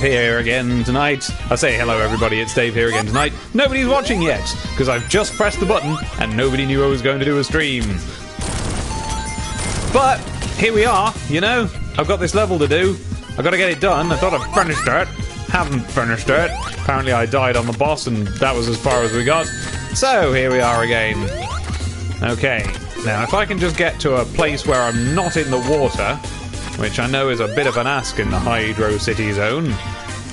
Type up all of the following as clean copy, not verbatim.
here again tonight. I say hello everybody, it's Dave here again tonight. Nobody's watching yet, because I've just pressed the button and nobody knew I was going to do a stream. But here we are, you know. I've got this level to do. I've got to get it done. I thought I'd finished it. Haven't finished it. Apparently I died on the boss and that was as far as we got. So here we are again. Okay, now if I can just get to a place where I'm not in the water, which I know is a bit of an ask in the Hydrocity zone.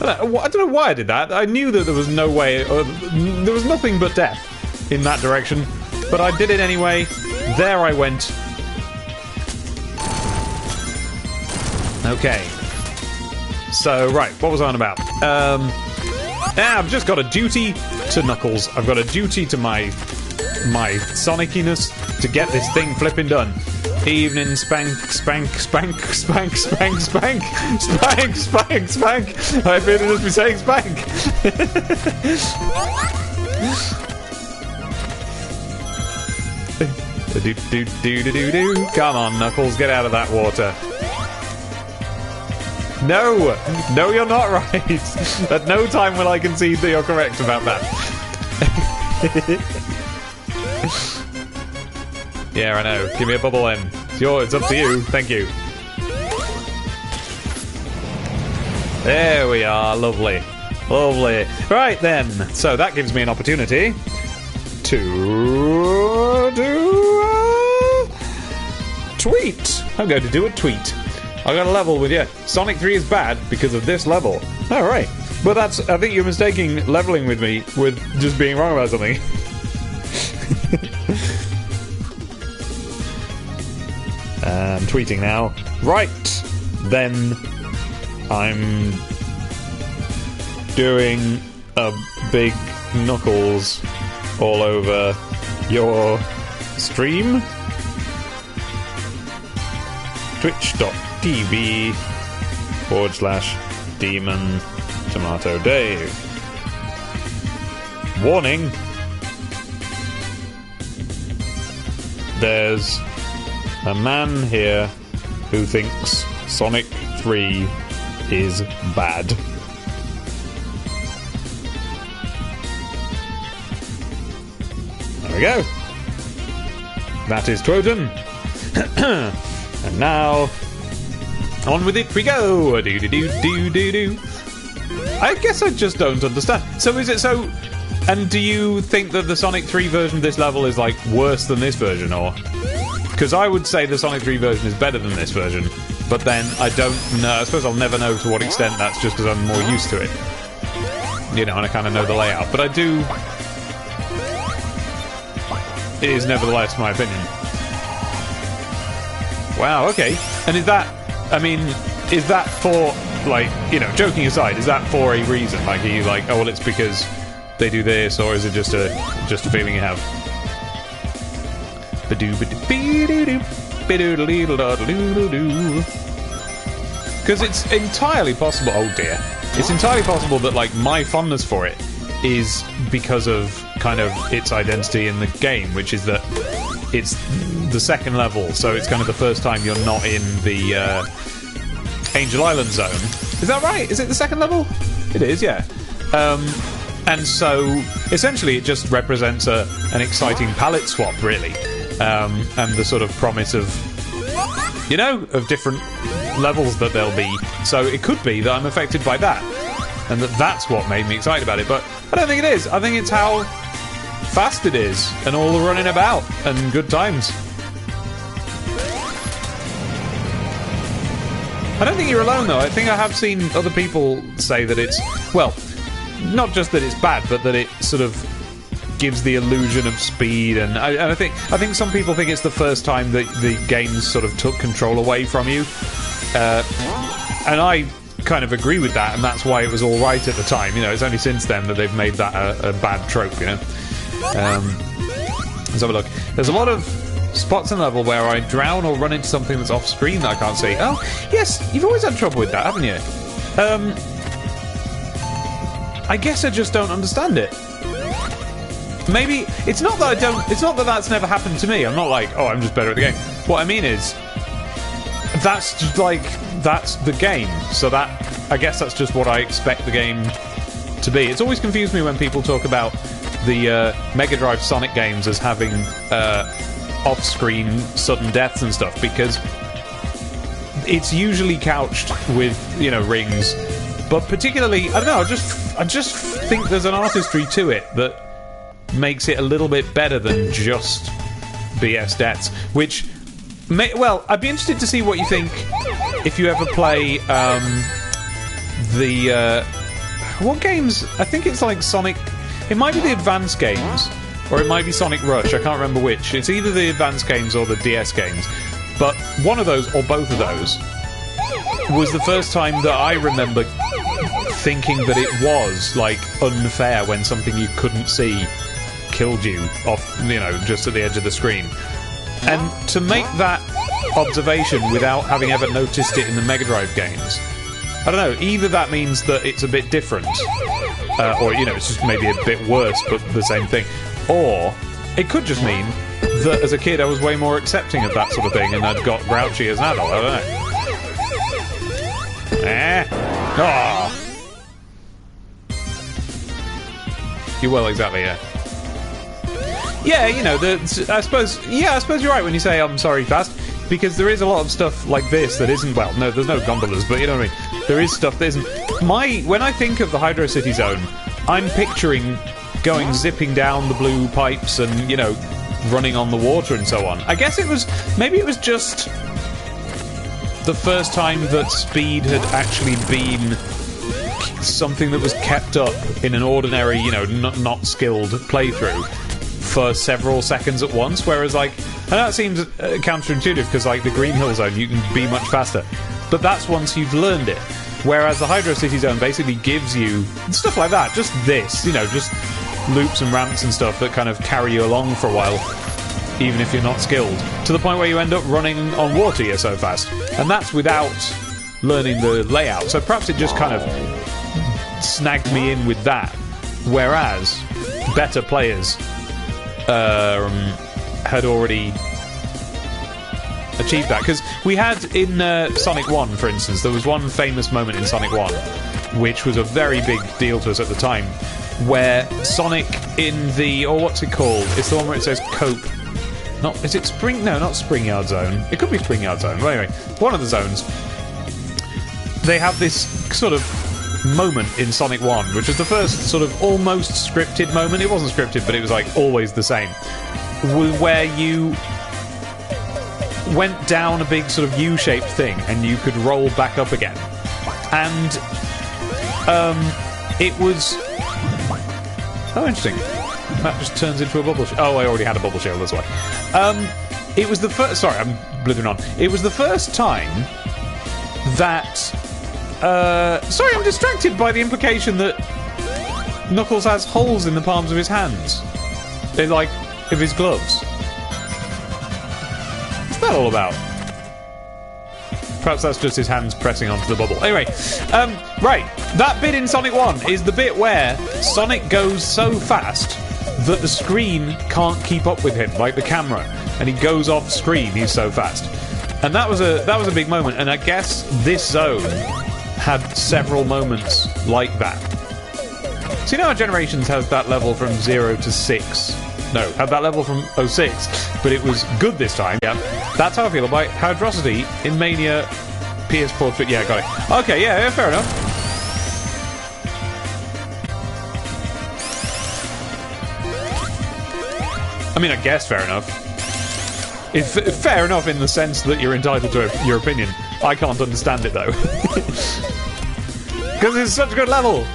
I don't know why I did that. I knew that there was no way, there was nothing but death in that direction, but I did it anyway. There I went. Okay. So, right, what was I on about? I've just got a duty to Knuckles. I've got a duty to my Soniciness to get this thing flipping done. Evening spank, spank, spank, spank, spank, spank, spank, spank, spank. I feel to just be saying spank. Do do do do do do. Come on, Knuckles, get out of that water. No, no, you're not right. At no time will I concede that you're correct about that. Yeah, I know. Give me a bubble then. It's up to you. Thank you. There we are. Lovely. Lovely. Right then. So that gives me an opportunity to do a tweet. I'm going to do a tweet. I got a level with you. Sonic 3 is bad because of this level. Alright. But that's... I think you're mistaking leveling with me with just being wrong about something. I'm tweeting now. Right. Then I'm doing a big Knuckles all over your stream. Twitch.tv/Demon Tomato Dave. Warning. There's a man here who thinks Sonic 3 is bad. There we go. That is Trojan. And now, on with it we go. Do do do do do do. I guess I just don't understand. So is it so? And do you think that the Sonic 3 version of this level is like worse than this version, or? Because I would say the Sonic 3 version is better than this version, but then I don't know. I suppose I'll never know to what extent that's just because I'm more used to it. You know, and I kind of know the layout. But I do. It is nevertheless my opinion. Wow, okay. And is that, I mean, is that for, like, you know, joking aside, is that for a reason? Like, are you like, oh, well, it's because they do this, or is it just a feeling you have? Because it's entirely possible, oh dear, it's entirely possible that, like, my fondness for it is because of kind of its identity in the game, which is that it's the second level, so it's kind of the first time you're not in the Angel Island zone. Is that right? Is it the second level? It is, yeah. And so, essentially, it just represents an exciting palette swap, really. And the sort of promise of, you know, of different levels that there'll be. So it could be that I'm affected by that, and that's what made me excited about it. But I don't think it is. I think it's how fast it is, and all the running about, and good times. I don't think you're alone, though. I think I have seen other people say that it's, well, not just that it's bad, but that it sort of gives the illusion of speed, and I think some people think it's the first time that the games sort of took control away from you, and I kind of agree with that, and that's why it was all right at the time. You know, it's only since then that they've made that a bad trope. You know. Let's have a look. There's a lot of spots in the level where I drown or run into something that's off screen that I can't see. Oh, yes, you've always had trouble with that, haven't you? I guess I just don't understand it. Maybe it's not that I don't. It's not that that's never happened to me. I'm not like, oh, I'm just better at the game. What I mean is, that's just like, that's the game. So that I guess that's just what I expect the game to be. It's always confused me when people talk about the Mega Drive Sonic games as having off-screen sudden deaths and stuff, because it's usually couched with, you know, rings, but particularly, I don't know, I just think there's an artistry to it that makes it a little bit better than just BS deaths, which well, I'd be interested to see what you think if you ever play what games? I think it's like Sonic. It might be the advanced games, or it might be Sonic Rush. I can't remember which. It's either the advanced games or the DS games. But one of those, or both of those, was the first time that I remember thinking that it was, like, unfair when something you couldn't see killed you off, you know, just at the edge of the screen. And to make that observation without having ever noticed it in the Mega Drive games, I don't know, either that means that it's a bit different, or, you know, it's just maybe a bit worse, but the same thing. Or it could just mean that as a kid I was way more accepting of that sort of thing and I'd got grouchy as an adult, I don't know. Well, exactly, yeah. Yeah, you know, I suppose you're right when you say I'm sorry fast, because there is a lot of stuff like this that isn't, well, no, there's no gondolas, but you know what I mean? There is stuff that isn't. When I think of the Hydrocity zone, I'm picturing going zipping down the blue pipes and, you know, running on the water and so on. I guess maybe it was just the first time that speed had actually been something that was kept up in an ordinary, you know, not skilled playthrough for several seconds at once, whereas, like, I know it seems counterintuitive because, like, the Green Hill Zone, you can be much faster, but that's once you've learned it, whereas the Hydrocity Zone basically gives you stuff like that, just this, you know, just loops and ramps and stuff that kind of carry you along for a while, even if you're not skilled, to the point where you end up running on water, you're so fast, and that's without learning the layout, so perhaps it just kind of snagged me in with that, whereas better players had already achieved that, because we had in Sonic 1, for instance, there was one famous moment in Sonic 1 which was a very big deal to us at the time, where Sonic in the, or what's it called, it's the one where it says Cope, is it Spring, no, not Spring Yard Zone, it could be Spring Yard Zone, but anyway, one of the zones, they have this sort of moment in Sonic 1, which was the first sort of almost scripted moment. It wasn't scripted, but it was like always the same, where you went down a big sort of U-shaped thing and you could roll back up again, and it was interesting. That just turns into a bubble shield. Oh, I already had a bubble shield, that's why. It was the first, sorry, I'm blithering on, it was the first time that sorry, I'm distracted by the implication that Knuckles has holes in the palms of his hands. They're like, of his gloves. What's that all about? Perhaps that's just his hands pressing onto the bubble. Anyway, right, that bit in Sonic 1 is the bit where Sonic goes so fast that the screen can't keep up with him, like the camera, and he goes off screen, he's so fast. And that was a big moment, and I guess this zone had several moments like that. So you know how Generations has that level from 0 to 6? No, had that level from 06, but it was good this time. Yeah, that's how I feel about Hydrocity in Mania PS4. Yeah, got it. Okay, yeah, fair enough. I mean, I guess fair enough. It's fair enough in the sense that you're entitled to your opinion. I can't understand it, though. Because it's such a good level.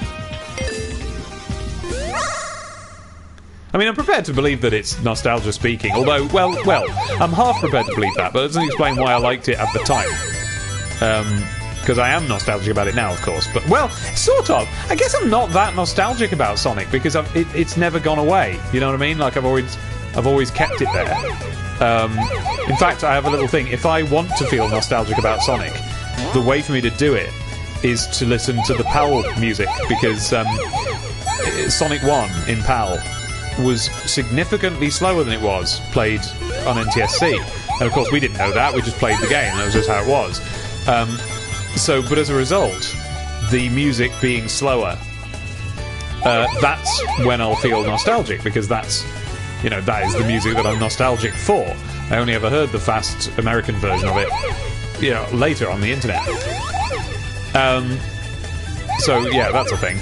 I mean, I'm prepared to believe that it's nostalgia speaking, although, well, I'm half prepared to believe that, but that doesn't explain why I liked it at the time. Because I am nostalgic about it now, of course. But, well, sort of. I guess I'm not that nostalgic about Sonic, because it's never gone away. You know what I mean? Like, I've always kept it there. In fact, I have a little thing. If I want to feel nostalgic about Sonic, the way for me to do it is to listen to the PAL music, because Sonic 1 in PAL was significantly slower than it was played on NTSC. And of course we didn't know that, we just played the game, that was just how it was. But as a result, the music being slower, that's when I'll feel nostalgic, because that's, you know, that is the music that I'm nostalgic for. I only ever heard the fast American version of it, you know, later on the internet. So yeah, that's a thing.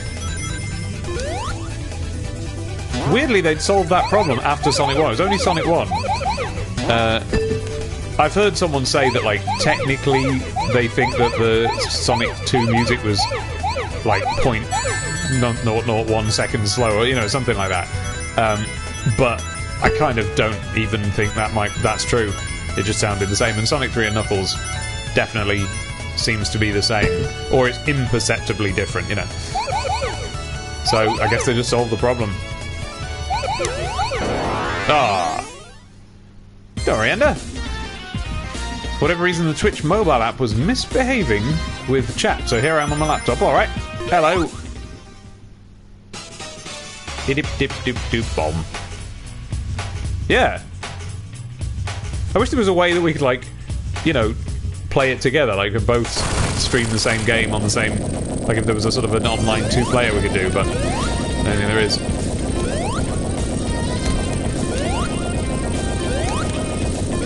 Weirdly, they'd solved that problem after Sonic 1. It was only Sonic 1. I've heard someone say that, like, technically they think that the Sonic 2 music was, like, 0.001 seconds slower, you know, something like that. But I kind of don't even think that's true. It just sounded the same. And Sonic 3 and Knuckles definitely seems to be the same. Or it's imperceptibly different, you know. So I guess they just solved the problem. Ah. Don't worry, Ender. For whatever reason, the Twitch mobile app was misbehaving with chat, so here I am on my laptop. Alright. Hello. Dip dip dip dip bomb. Yeah. I wish there was a way that we could, like, you know, play it together. Like, we could both stream the same game on the same... Like, if there was a sort of an online two-player we could do, but I don't think there is.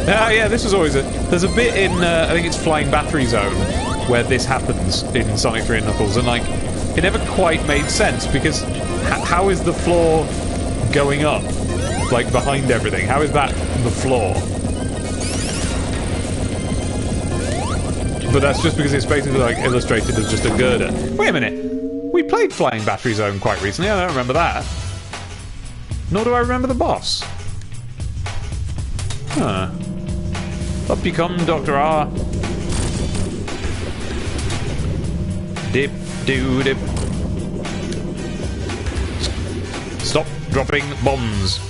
Yeah, this was always a... There's a bit in, I think it's Flying Battery Zone, where this happens in Sonic 3 and Knuckles, and, like, it never quite made sense, because how is the floor going up? Like, behind everything? How is that the floor? But that's just because it's basically, like, illustrated as just a girder. Wait a minute. We played Flying Battery Zone quite recently. I don't remember that. Nor do I remember the boss. Huh. Up you come, Dr. R. Dip, do, dip. Stop dropping bombs.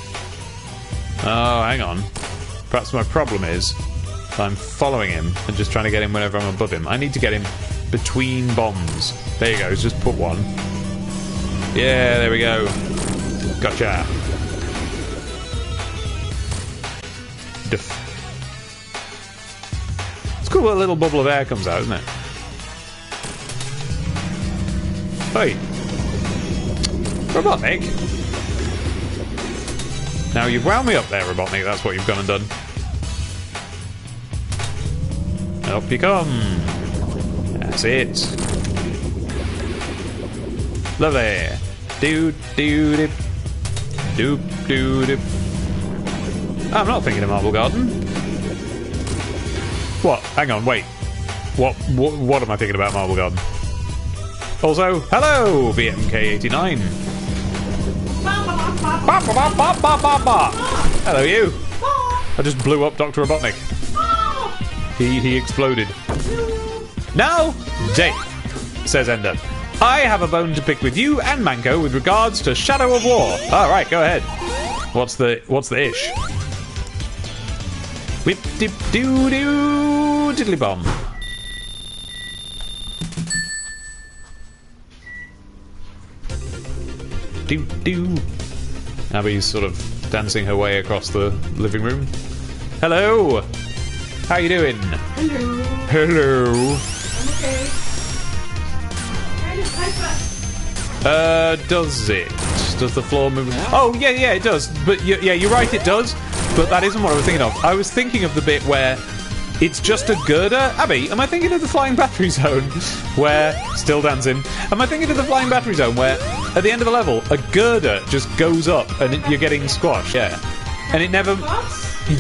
Oh, hang on. Perhaps my problem is I'm following him and just trying to get him whenever I'm above him. I need to get him between bombs. There you go, just put one. Yeah, there we go. Gotcha. Duff. It's cool that a little bubble of air comes out, isn't it? Hey. Robotnik. Now you've wound me up there, Robotnik. That's what you've gone and done. Up you come. That's it. Lovely. Doop doop dip. Doop doop dip. I'm not thinking of Marble Garden. What? Hang on, wait. What am I thinking about Marble Garden? Also, hello, VMK89. Hello, you. I just blew up Dr. Robotnik. He exploded. Now, Dave, says Ender. I have a bone to pick with you and Manko with regards to Shadow of War. All right, go ahead. What's the ish? Whip dip doo doo diddly bomb. Doo doo. Abby's sort of dancing her way across the living room. Hello. How you doing? Hello. Hello. I'm okay. Does it? Does the floor move? Oh, yeah, it does. But yeah, you're right, it does. But that isn't what I was thinking of. I was thinking of the bit where it's just a girder. Abby, am I thinking of the Flying Battery Zone where... Still dancing. Am I thinking of the Flying Battery Zone where at the end of a level, a girder just goes up and you're getting squashed? Yeah. And it never...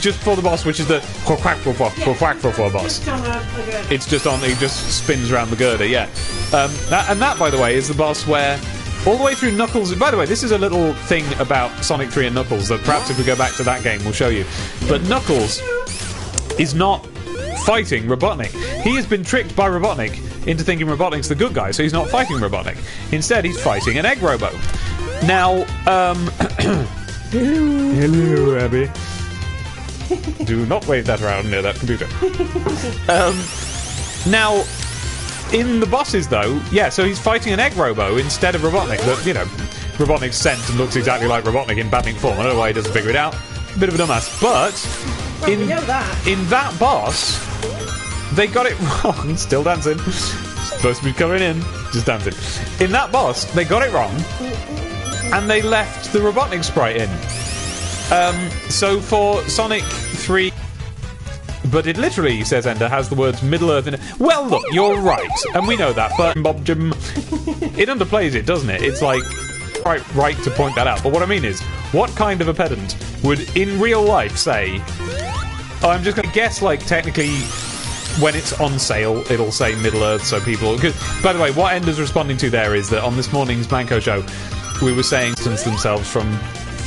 Just for the boss, which is the boss. It's just on. It just spins around the girder. Yeah, that, by the way, is the boss where all the way through Knuckles. By the way, this is a little thing about Sonic 3 and Knuckles that perhaps if we go back to that game, we'll show you. But Knuckles is not fighting Robotnik. He has been tricked by Robotnik into thinking Robotnik's the good guy, so he's not fighting Robotnik. Instead, he's fighting an egg robo. Now, hello, Abby. Do not wave that around near that computer. Now, in the bosses, though, yeah, so he's fighting an egg robo instead of Robotnik. That, you know, Robotnik's sent and looks exactly like Robotnik in Batnik form. I don't know why he doesn't figure it out. A bit of a dumbass. But in that boss, they got it wrong. Still dancing. Supposed to be coming in, just dancing. In that boss, they got it wrong, and they left the Robotnik sprite in. So for Sonic 3... But it literally, says Ender, has the words Middle Earth in it. Well, look, you're right, and we know that, but Bob Jim, it underplays it, doesn't it? It's like right to point that out. But what I mean is, what kind of a pedant would, in real life, say, oh, I'm just going to guess, like, technically, when it's on sale, it'll say Middle Earth, so people... Cause, by the way, what Ender's responding to there is that on this morning's Manco show, we were saying distance themselves from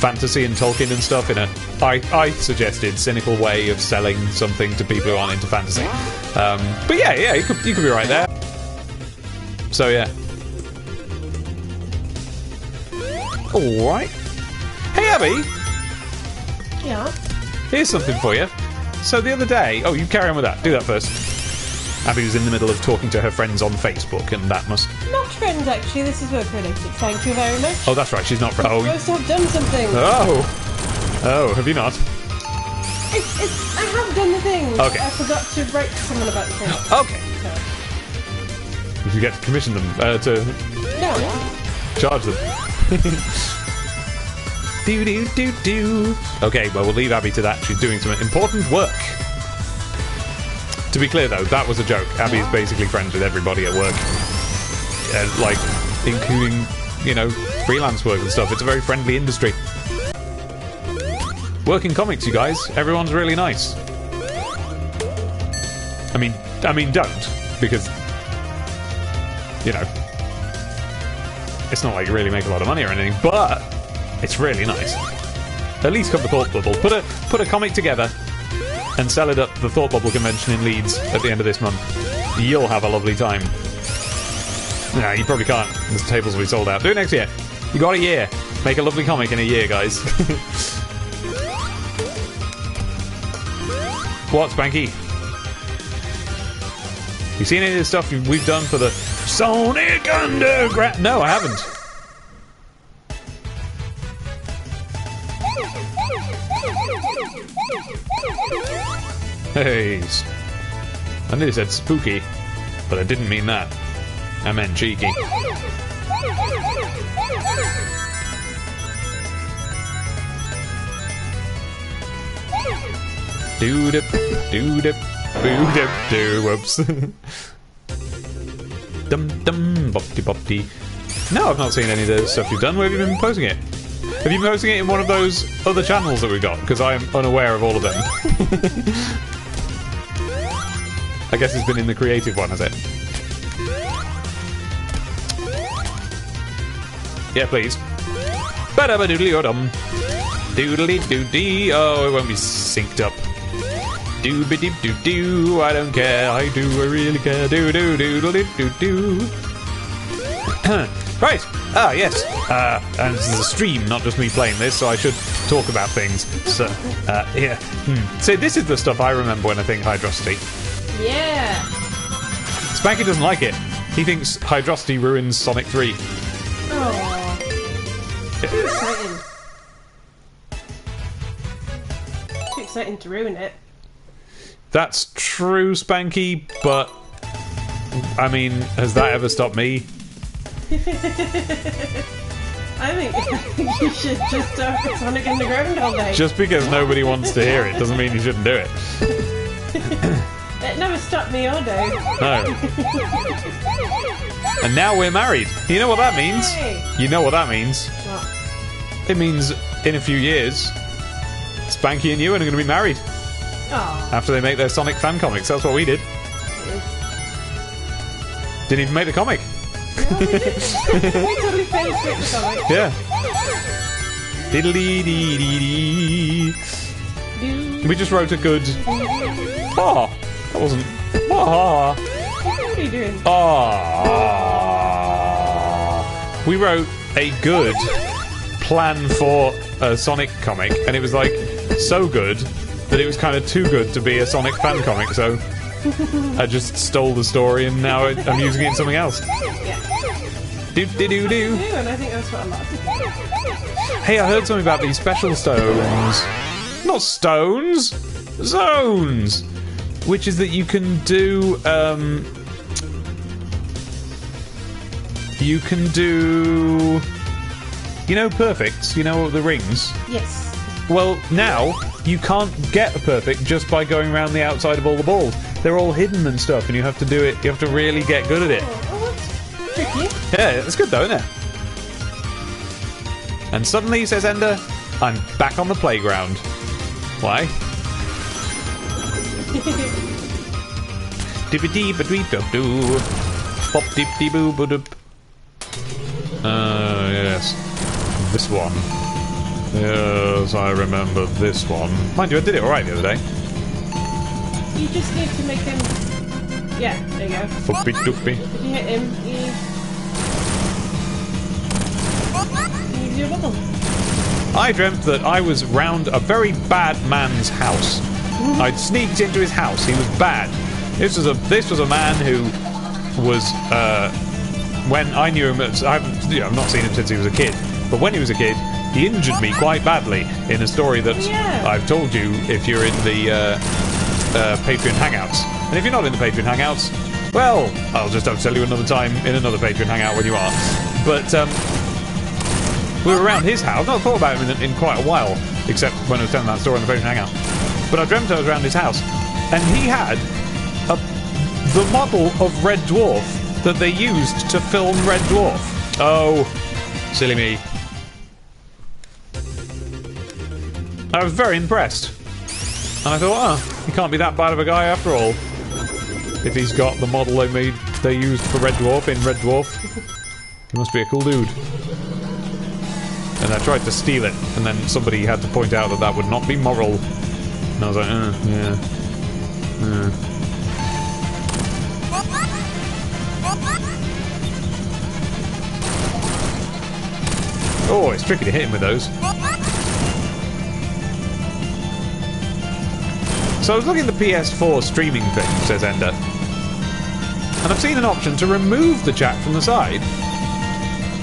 fantasy and Tolkien and stuff in a, I suggested, cynical way of selling something to people who aren't into fantasy. But yeah, you could be right there. So yeah. Alright. Hey Abby! Yeah? Here's something for you. So the other day... Oh, you carry on with that. Do that first. Abby was in the middle of talking to her friends on Facebook, and that must... Not friends, actually. This is work related. Thank you very much. Oh, that's right. She's not... I'm supposed to have done something. Oh, have you not? I have done the thing. Okay. I forgot to write to someone about the thing. Okay. So. Did you get to commission them? To No. charge them? Do. Okay, well, we'll leave Abby to that. She's doing some important work. To be clear, though, that was a joke. Abby's basically friends with everybody at work. Like, including, you know, freelance work and stuff. It's a very friendly industry. Working comics, you guys. Everyone's really nice. I mean, don't. Because, you know, it's not like you really make a lot of money or anything, but it's really nice. At least come the Thought Bubble. Put a comic together and sell it at the Thought Bubble convention in Leeds at the end of this month. You'll have a lovely time. No, you probably can't. The tables will be sold out. Do it next year. You got a year. Make a lovely comic in a year, guys. What, Spanky? You seen any of the stuff we've done for the Sonic Underground? No, I haven't. Hey, I nearly said spooky, but I didn't mean that. I meant cheeky. Doo-dip, doo-dip, boo-dip, doo, whoops. Dum-dum, bop-de-bop-de. No, I've not seen any of the stuff you've done. Where have you been posting it? Have you been posting it in one of those other channels that we've got? Because I am unaware of all of them. I guess it's been in the creative one, has it? Yeah, please. Ba-da-ba-doodly-o-dum. Doodly-doo-dee. Oh, it won't be synced up. Doo-ba-dee-doo-doo. I don't care. I do. I really care. Do-do-do-do-do-do. Right. Ah, yes. And this is a stream, not just me playing this, so I should talk about things. So, yeah. So this is the stuff I remember when I think Hydrocity. Yeah. Spanky doesn't like it. He thinks Hydrocity ruins Sonic 3. Oh. Too exciting. Too exciting to ruin it. That's true, Spanky, but I mean, has that ever stopped me? I think you should just talk with Sonic Underground all day. Just because nobody wants to hear it doesn't mean you shouldn't do it. It never stopped me all day. No. And now we're married. You know what that means? Yay. You know what that means? What? It means in a few years, Spanky and you are going to be married. Aww. After they make their Sonic fan comics. That's what we did. Didn't even make the comic. No, we did. We totally finished with the comic. Yeah. Diddly-dee-dee-dee. We just wrote a good... Oh, that wasn't... Oh. What are you doing? Oh. We wrote a good plan for a Sonic comic, and it was like so good that it was kind of too good to be a Sonic fan comic, so I just stole the story and now I'm using it in something else. Yeah. Do-do-do-do. And I think that's what a lot of people do. Hey, I heard something about these special stones. Not stones! Zones! Which is that you can do, you can do... You know perfects? You know the rings? Yes. Well, now, you can't get a perfect just by going around the outside of all the balls. They're all hidden and stuff, and you have to do it... You have to really get good at it. Oh, that's tricky. Yeah, it's good though, isn't it? And suddenly, says Ender, I'm back on the playground. Why? Dippity-ba-dee-ba-doo. Pop-dip-dee-boo-ba-doop. Yes. This one. Yes, I remember this one. Mind you, I did it alright the other day. You just need to make him... Yeah, there you go. Foopy-doopy. If you hit him, you do a bubble. I dreamt that I was round a very bad man's house. I'd sneaked into his house. He was bad. This was a man who was when I knew him. I've not seen him since he was a kid. But when he was a kid, he injured me quite badly in a story that I've told you if you're in the Patreon Hangouts. And if you're not in the Patreon Hangouts, well, I'll just have to tell you another time in another Patreon Hangout when you are. But we were around his house. I've not thought about him in quite a while, except when I was telling that story in the Patreon Hangout. But I dreamt I was around his house, and he had the model of Red Dwarf that they used to film Red Dwarf. Oh, silly me. I was very impressed. And I thought, oh, he can't be that bad of a guy after all. If he's got the model they used for Red Dwarf in Red Dwarf. He must be a cool dude. And I tried to steal it, and then somebody had to point out that that would not be moral. And I was like, yeah. Oh, it's tricky to hit him with those. So I was looking at the PS4 streaming thing, says Ender. And I've seen an option to remove the chat from the side.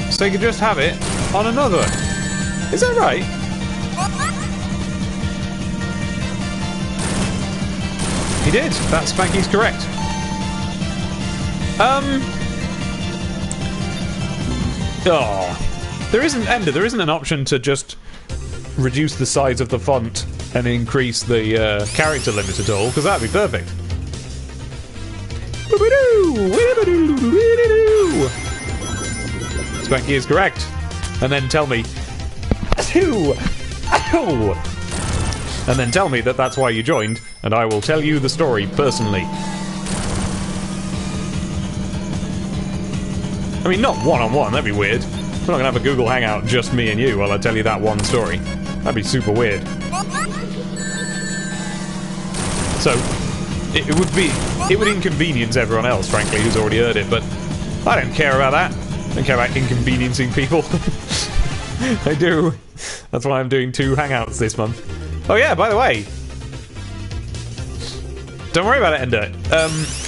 So you can just have it on another. Is that right? He did. That Spanky's correct. Oh. There isn't, Ender, there isn't an option to just reduce the size of the font and increase the character limit at all, because that'd be perfect. Spanky is correct. And then tell me... And then tell me that that's why you joined, and I will tell you the story personally. I mean, not one-on-one, that'd be weird. We're not gonna have a Google Hangout, just me and you, while I tell you that one story. That'd be super weird. So, it would inconvenience everyone else, frankly, who's already heard it, but I don't care about that. I don't care about inconveniencing people. I do. That's why I'm doing 2 Hangouts this month. Oh yeah, by the way, don't worry about it, Ender.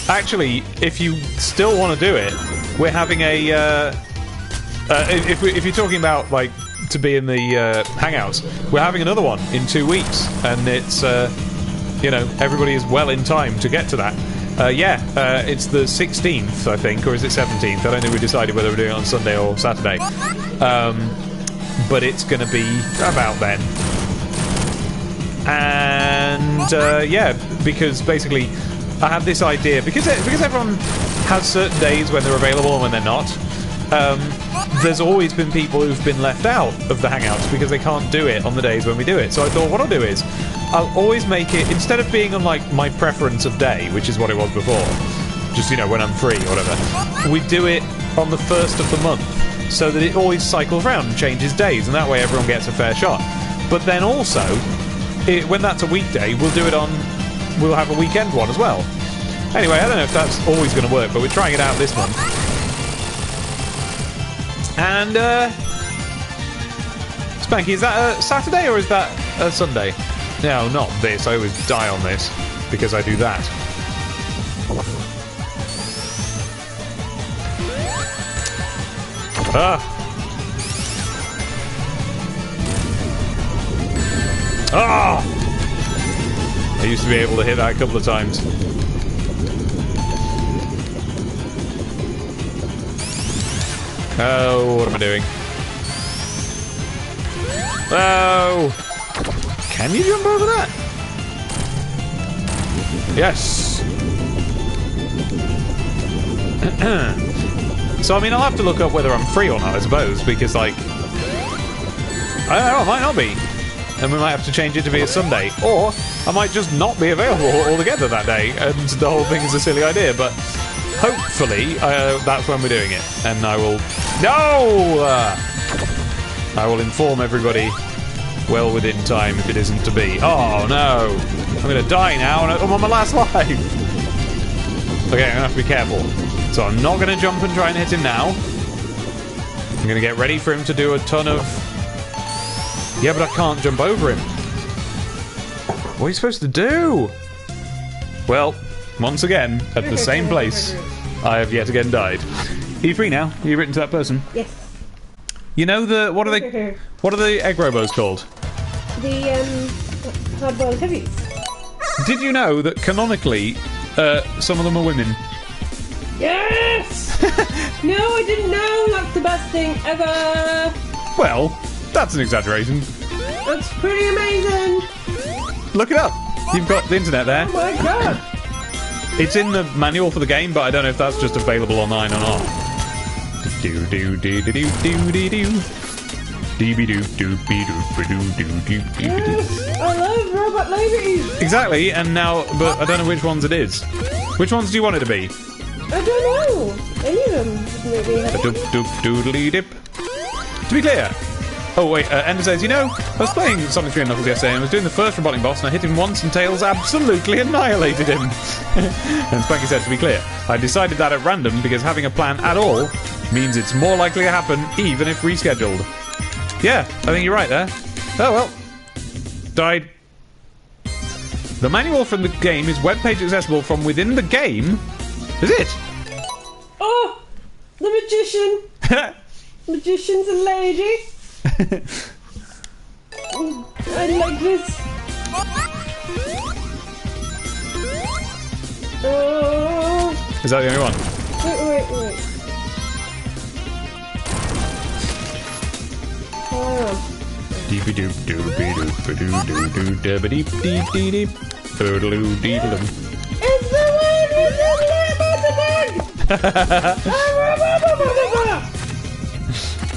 Actually, if you still want to do it, we're having a... if you're talking about, like, to be in the Hangouts, we're having another one in 2 weeks, and it's, you know, everybody is well in time to get to that. It's the 16th, I think, or is it 17th? I don't think we decided whether we're doing it on Sunday or Saturday. But it's going to be about then. And, because basically I had this idea, because everyone has certain days when they're available and when they're not. There's always been people who've been left out of the Hangouts because they can't do it on the days when we do it. So I thought what I'll do is I'll always make it, instead of being on like my preference of day, which is what it was before, just, you know, when I'm free or whatever, we do it on the 1st of the month so that it always cycles around and changes days, and that way everyone gets a fair shot. But then also, when that's a weekday, we'll have a weekend one as well. Anyway, I don't know if that's always going to work, but we're trying it out this month. And, Spanky, is that a Saturday or is that a Sunday? No, not this. I always die on this because I do that. Ah! Ah! I used to be able to hit that a couple of times. Oh, what am I doing? Oh! Can you jump over that? Yes! So, I mean, I'll have to look up whether I'm free or not, I suppose, because, like... I don't know, I might not be. And we might have to change it to be a Sunday. Or I might just not be available altogether that day, and the whole thing is a silly idea, but hopefully that's when we're doing it. And I will... No! I will inform everybody well within time if it isn't to be. Oh, no! I'm going to die now, and I'm on my last life! Okay, I'm going to have to be careful. So I'm not going to jump and try and hit him now. I'm going to get ready for him to do a ton of... Yeah, but I can't jump over him. What are you supposed to do? Well, once again, at the same place, I have yet again died. Are you free now? Are you written to that person? Yes. You know the... What are they... What are the egg robos called? The, hard-boiled heavies. Did you know that canonically, some of them are women? Yes! No, I didn't know! That's the best thing ever! Well, that's an exaggeration. That's pretty amazing! Look it up! You've got the internet there. Oh my god! It's in the manual for the game, but I don't know if that's just available online or not. Do do do do do do do do. Yes, I love robot ladies! Exactly, and now, but I don't know which ones it is. Which ones do you want it to be? I don't know. Any of them maybe have. Doop doop doodly dip. To be clear. Oh wait, Ender says, you know, I was playing Sonic 3 and Knuckles yesterday and I was doing the first robotic boss and I hit him once and Tails absolutely annihilated him. And Spanky said, to be clear, I decided that at random because having a plan at all means it's more likely to happen even if rescheduled. Yeah, I think you're right there. Oh well. Died. The manual from the game is webpage accessible from within the game. Is it? Oh! The magician! Magician's a lady! I like this. Oh! Is that the only one? Wait. Oh. Deepy doop doopy doop doo doo doo dubba deep deep deep deep doodaloo deedaloo. It's the one with the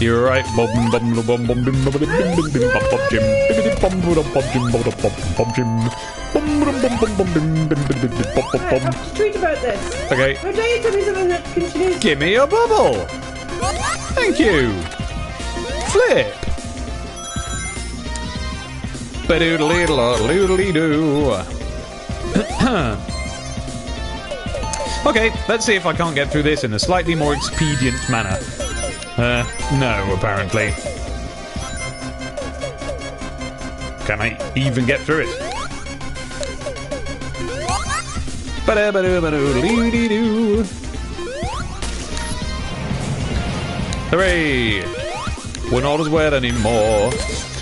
You're right. What's tweet about this? Okay. How dare you tell me something that continues? Give me a bubble. Thank you. Flip. Ba-doodle-doodle-doodle-doo. Okay, let's see if I can't get through this in a slightly more expedient manner. No, apparently. Can I even get through it? Ba-da-ba-doo-ba-doo-doo-doo-doo. Hooray! We're not as wet anymore.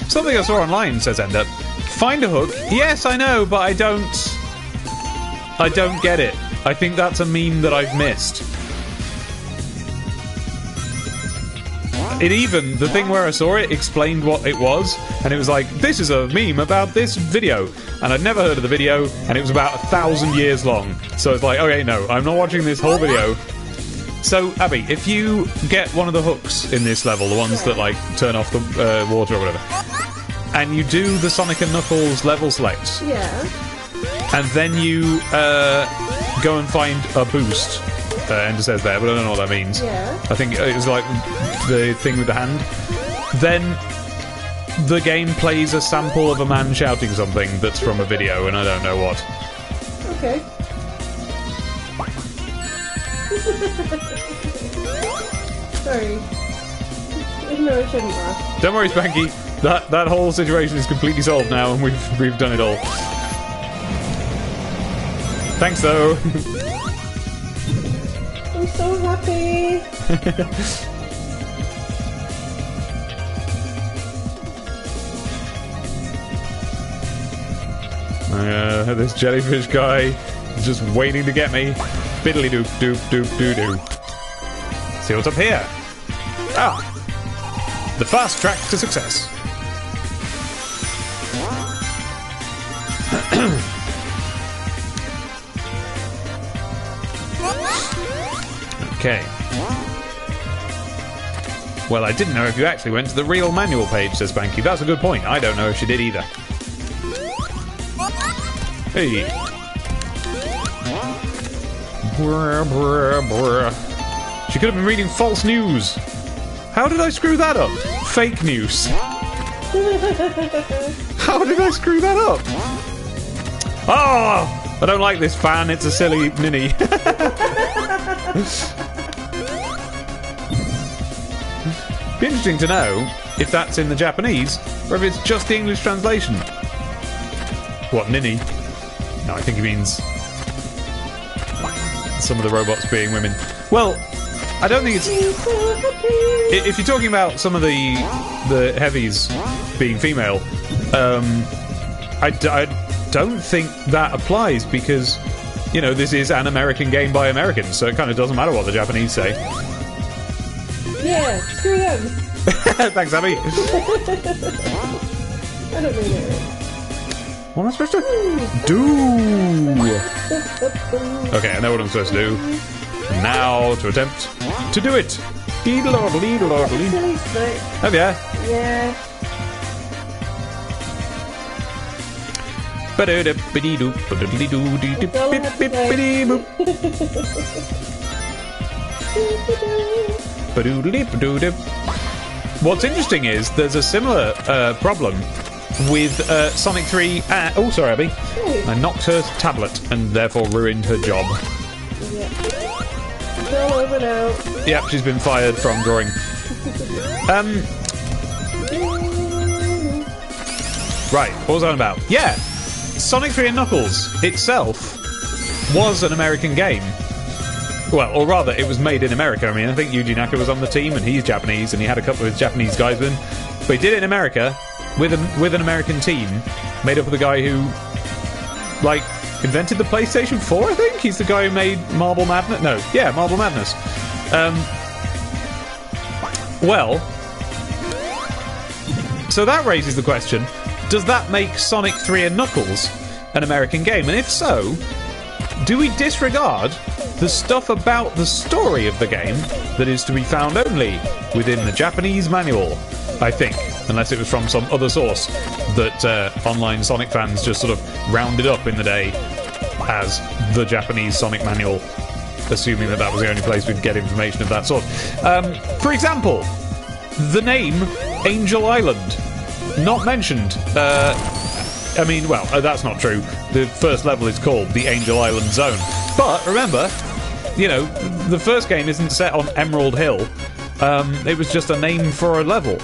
Something I saw online, says Ender. Find a hook. Yes, I know, but I don't get it. I think that's a meme that I've missed. The thing where I saw it explained what it was, and it was like, this is a meme about this video. And I'd never heard of the video, and it was about 1,000 years long. So it's like, okay, no, I'm not watching this whole video. So, Abby, if you get one of the hooks in this level, the ones that, like, turn off the water or whatever, and you do the Sonic and Knuckles level select. Yeah. And then you go and find a boost. Ender says there, but I don't know what that means. Yeah. I think it was like the thing with the hand. Then the game plays a sample of a man shouting something that's from a video, and I don't know what. Okay. Sorry. No, I shouldn't laugh. Don't worry, Spanky. That whole situation is completely solved now, and we've done it all. Thanks, though. I'm so happy. This jellyfish guy is just waiting to get me. Biddly doop doop doop doo doo. See what's up here. Ah! The fast track to success. Okay. Well, I didn't know if you actually went to the real manual page, says Spanky. That's a good point. I don't know if she did either. Hey. Brr, brr, brr. She could have been reading false news. How did I screw that up? Fake news. How did I screw that up? Oh! I don't like this fan. It's a silly mini. Be interesting to know if that's in the Japanese or if it's just the English translation. What, Nini? No, I think he means some of the robots being women. Well, I don't think it's... If you're talking about some of the heavies being female, I don't think that applies because, you know, this is an American game by Americans, so it kind of doesn't matter what the Japanese say. Yeah, screw them. Thanks, Abby. I don't mean it. What am I supposed to do? Okay, I know what I'm supposed to do. Now to attempt to do it. Deedle-lord-lee-lord-lee. Have ya? Yeah. What's interesting is there's a similar problem with Sonic 3. Oh, sorry, Abby. I knocked her tablet and therefore ruined her job. Yeah. It's all over now. Yep, she's been fired from drawing. Right, what was I on about? Yeah, Sonic 3 and Knuckles itself was an American game. Well, or rather, it was made in America. I mean, I think Yuji Naka was on the team, and he's Japanese, and he had a couple of his Japanese guys with him. But he did it in America, with an American team, made up of the guy who, like, invented the PlayStation 4, I think? He's the guy who made Marble Madness? No, yeah, Marble Madness. Well, so that raises the question, does that make Sonic 3 and Knuckles an American game? And if so, do we disregard the stuff about the story of the game that is to be found only within the Japanese manual, I think, unless it was from some other source that online Sonic fans just sort of rounded up in the day as the Japanese Sonic manual, assuming that that was the only place we'd get information of that sort. For example, the name Angel Island, not mentioned. I mean, well, that's not true. The first level is called the Angel Island Zone. But remember, you know, the first game isn't set on Emerald Hill. It was just a name for a level.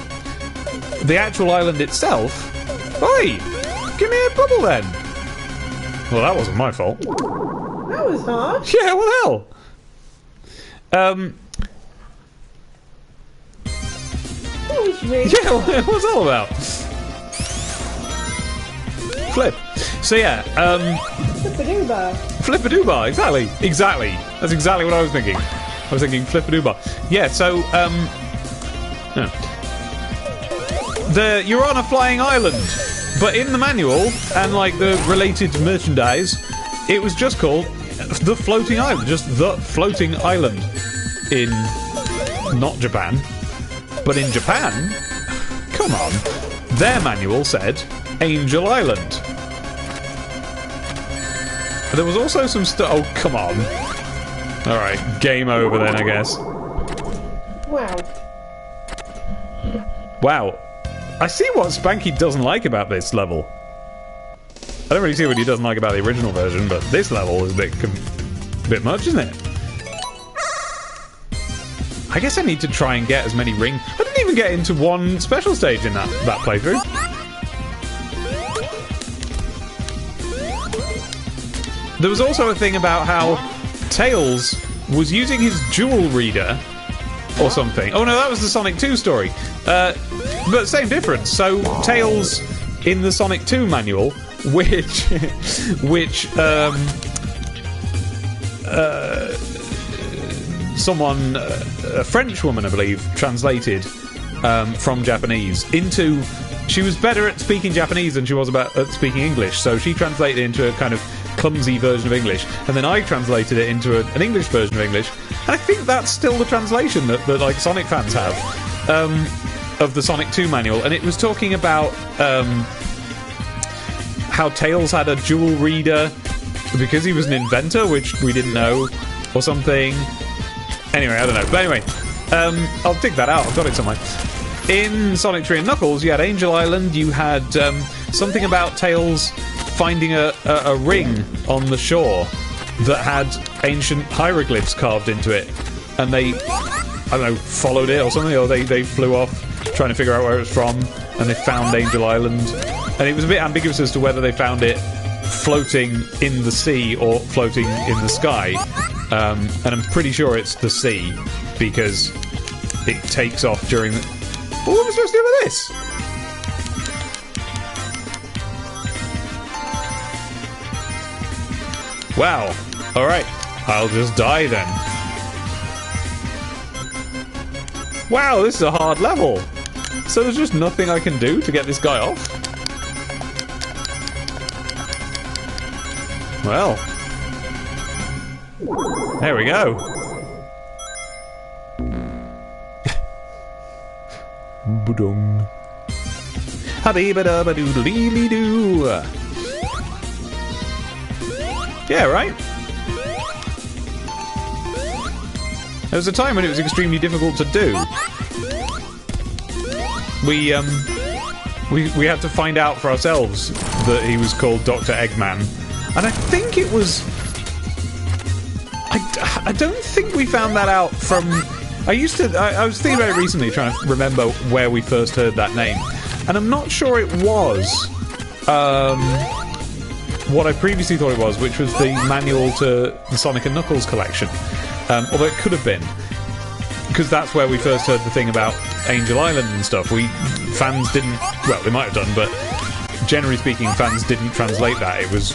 The actual island itself... Oi! Give me a bubble then! Well, that wasn't my fault. That was hard. Yeah, what the hell? That was really Yeah, what's that all about? Flip. So yeah, Flip-a-doo-bar. Flip-a-doo-bar, exactly. Exactly. That's exactly what I was thinking. I was thinking flip-a-doo-bar. Yeah, so, yeah. You're on a flying island, but in the manual, and like the related merchandise, it was just called the floating island. Just the floating island. In not Japan, but in Japan, come on, their manual said Angel Island. There was also some stuff. Oh, come on. Alright, game over then, I guess. Wow. Wow. I see what Spanky doesn't like about this level. I don't really see what he doesn't like about the original version, but this level is a bit much, isn't it? I guess I need to try and get as many ring... I didn't even get into one special stage in that playthrough. There was also a thing about how Tails was using his jewel reader or something. Oh no, that was the Sonic 2 story. But same difference. So Tails in the Sonic 2 manual, which someone, a French woman, I believe, translated from Japanese into... She was better at speaking Japanese than she was at speaking English, so she translated it into a kind of clumsy version of English, and then I translated it into an English version of English, and I think that's still the translation that like Sonic fans have of the Sonic 2 manual, and it was talking about how Tails had a dual reader because he was an inventor, which we didn't know, or something. Anyway, I don't know. But anyway, I'll dig that out. I've got it somewhere. In Sonic 3 and Knuckles, you had Angel Island, you had something about Tails finding a ring on the shore that had ancient hieroglyphs carved into it, and they, I don't know, followed it or something, or they flew off trying to figure out where it was from, and they found Angel Island. And it was a bit ambiguous as to whether they found it floating in the sea or floating in the sky. And I'm pretty sure it's the sea, because it takes off during the... Well, what am I supposed to do with this? Wow. Alright. I'll just die then. Wow, this is a hard level. So there's just nothing I can do to get this guy off? Well. There we go. Budung. Habibadabadoo-lee-lee-doo. Yeah, right? There was a time when it was extremely difficult to do. We had to find out for ourselves that he was called Dr. Eggman. And I think it was... I don't think we found that out from... I was thinking about it recently, trying to remember where we first heard that name. And I'm not sure it was what I previously thought it was, which was the manual to the Sonic and Knuckles collection. Although it could have been. Because that's where we first heard the thing about Angel Island and stuff. Fans didn't... Well, they might have done, but generally speaking, fans didn't translate that. It was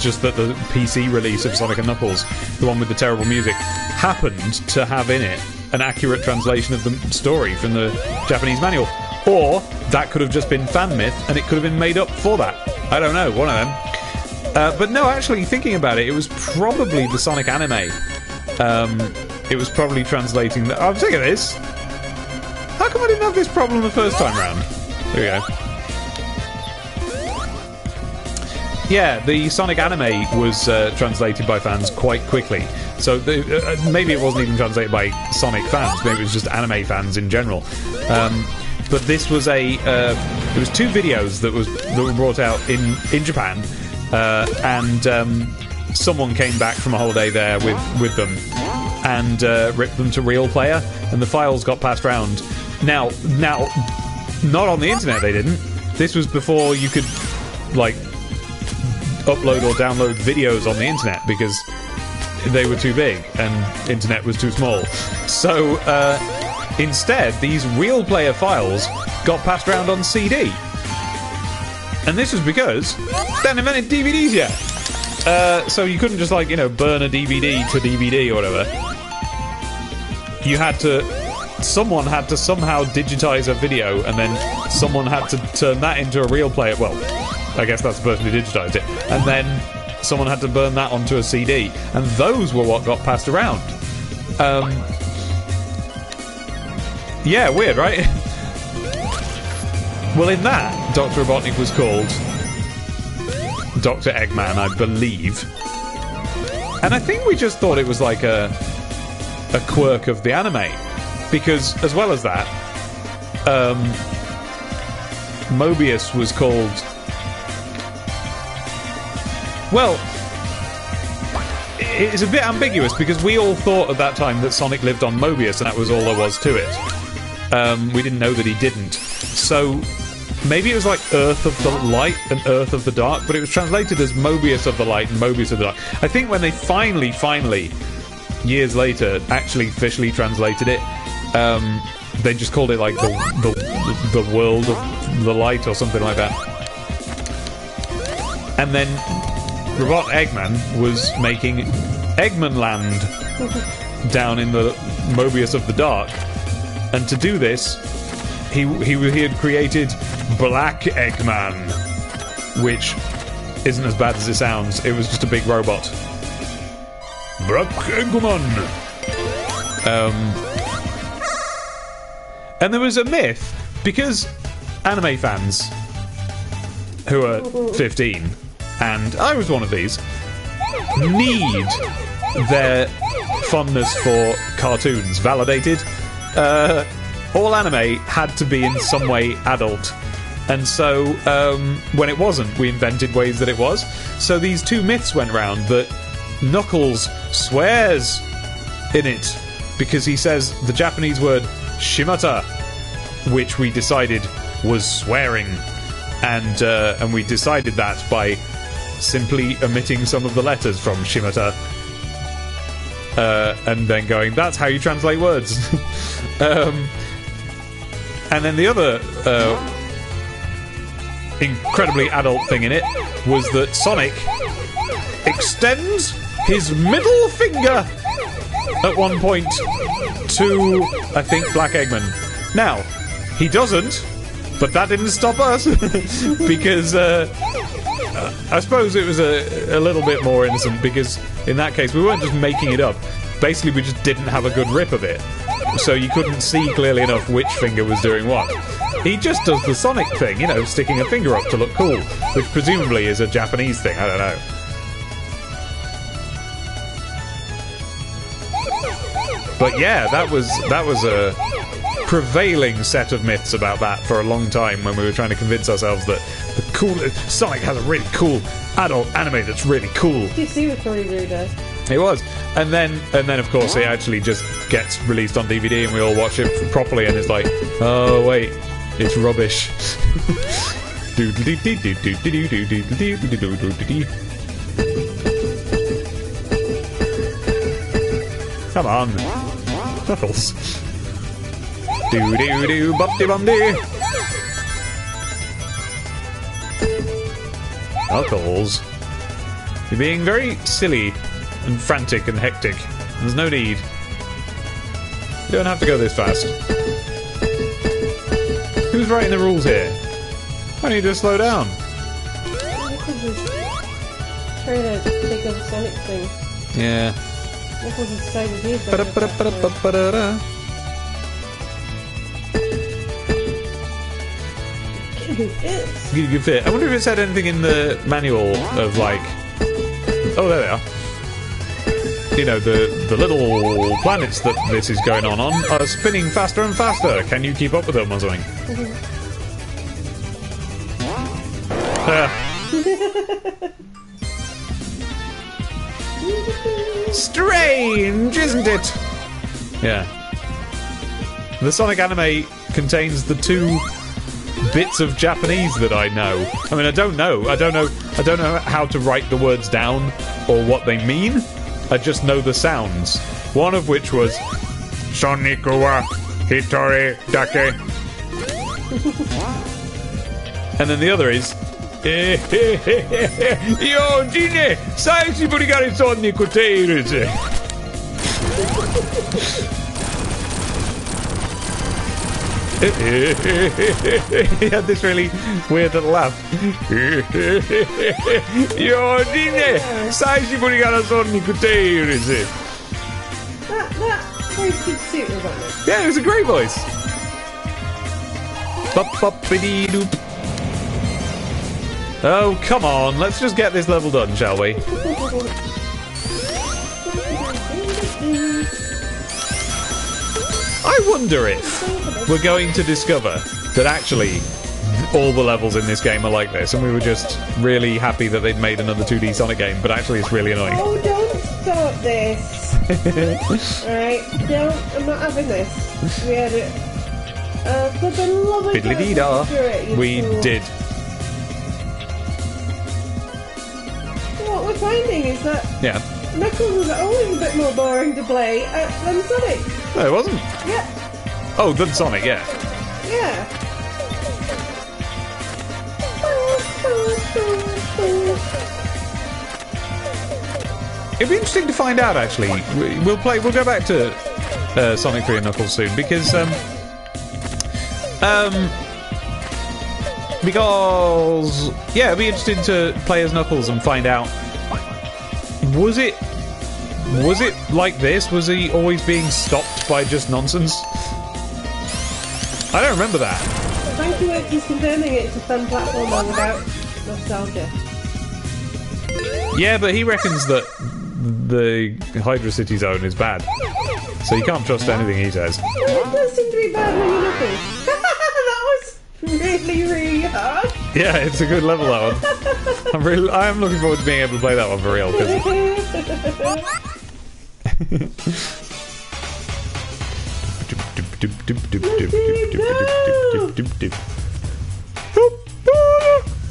just that the PC release of Sonic and Knuckles, the one with the terrible music, happened to have in it an accurate translation of the story from the Japanese manual. Or that could have just been fan myth, and it could have been made up for that. I don't know, one of them. But no, actually, thinking about it, it was probably the Sonic anime. It was probably translating... I'm sick of this. How come I didn't have this problem the first time round? There we go. Yeah, the Sonic anime was translated by fans quite quickly. So maybe it wasn't even translated by Sonic fans. Maybe it was just anime fans in general. But this was there was two videos that were brought out in Japan, and someone came back from a holiday there with them and ripped them to Real Player, and the files got passed around. Now, not on the internet. They didn't. This was before you could like upload or download videos on the internet because they were too big and internet was too small. So instead, these Real Player files got passed around on CD. And this was because they hadn't invented DVDs yet. So you couldn't just, like, you know, burn a DVD to DVD or whatever. You had to... Someone had to somehow digitize a video, and then someone had to turn that into a Real Player. Well, I guess that's the person who digitized it. And then someone had to burn that onto a CD. And those were what got passed around. Yeah, weird, right? Well, in that, Dr. Robotnik was called Dr. Eggman, I believe. And I think we just thought it was like a quirk of the anime. Because, as well as that, Mobius was called... Well, it's a bit ambiguous, because we all thought at that time that Sonic lived on Mobius, and that was all there was to it. We didn't know that he didn't. So, maybe it was like Earth of the Light and Earth of the Dark, but it was translated as Mobius of the Light and Mobius of the Dark. I think when they finally, years later, actually officially translated it, they just called it like the world of the light or something like that. And then Robot Eggman was making Eggman Land. down in the Mobius of the Dark. And to do this, he had created Black Eggman, which isn't as bad as it sounds. It was just a big robot. Black Eggman. And there was a myth, because anime fans who are 15, and I was one of these, need their fondness for cartoons validated. All anime had to be in some way adult, and so when it wasn't, we invented ways that it was. So these two myths went round that Knuckles swears in it because he says the Japanese word shimata, which we decided was swearing, and we decided that by simply omitting some of the letters from shimata, and then going, that's how you translate words. And then the other incredibly adult thing in it was that Sonic extends his middle finger at one point to, I think, Black Eggman. Now, he doesn't, but that didn't stop us, because I suppose it was a little bit more innocent, because in that case we weren't just making it up. Basically, we just didn't have a good rip of it, so you couldn't see clearly enough which finger was doing what. He just does the Sonic thing, you know, sticking a finger up to look cool, which presumably is a Japanese thing, I don't know. But yeah, that was a prevailing set of myths about that for a long time, when we were trying to convince ourselves that the cool Sonic has a really cool adult anime that's really cool. DC was probably ruder. It was, and then of course it actually just gets released on DVD and we all watch it properly, and it's like, oh wait, it's rubbish. Come on, Knuckles. Do do do bop de bum de. Knuckles, you're being very silly and frantic and hectic. There's no need. You don't have to go this fast. Who's writing the rules here? I need to slow down. Knuckles is trying to take over Sonic thing. Yeah. Knuckles is decided he's Good fit. I wonder if it said anything in the manual of like, oh, there they are. You know, the little planets that this is going on are spinning faster and faster. Can you keep up with them or something? Strange, isn't it? Yeah. The Sonic anime contains the two bits of Japanese that I know. I mean, I don't know how to write the words down or what they mean. I just know the sounds. One of which was Sonic wa Hitori dake. And then the other is Yo, Gine, sai si burigare Sonic o Tails. He had this really weird little laugh. Yo, Dine, sai si burigare Sonic o Tails. That voice did suit me, wasn't it? Yeah, it was a great voice. Bop-bop-bidee-doop. Oh, come on. Let's just get this level done, shall we? I wonder if we're going to discover that actually all the levels in this game are like this, and we were just really happy that they'd made another 2D Sonic game, but actually it's really annoying. Oh, don't start this. Alright, I'm not having this. We had it. Flippin' lovely. Fiddly-dee-da. We did. What we're finding is that Knuckles is always a bit more boring to play than Sonic. No, it wasn't. Yeah. Oh, than Sonic, yeah. Yeah. It'd be interesting to find out. Actually, we'll go back to Sonic 3 and Knuckles soon because yeah, it'd be interesting to play as Knuckles and find out. Was it like this? Was he always being stopped by just nonsense? I don't remember that. Thank you, Oaks, confirming it's a fun platformer without nostalgia. Yeah, but he reckons that the Hydrocity zone is bad, so you can't trust anything he says. It does seem to be bad when you Knuckles. That was really hard. Yeah, it's a good level, that one. I am looking forward to being able to play that one for real.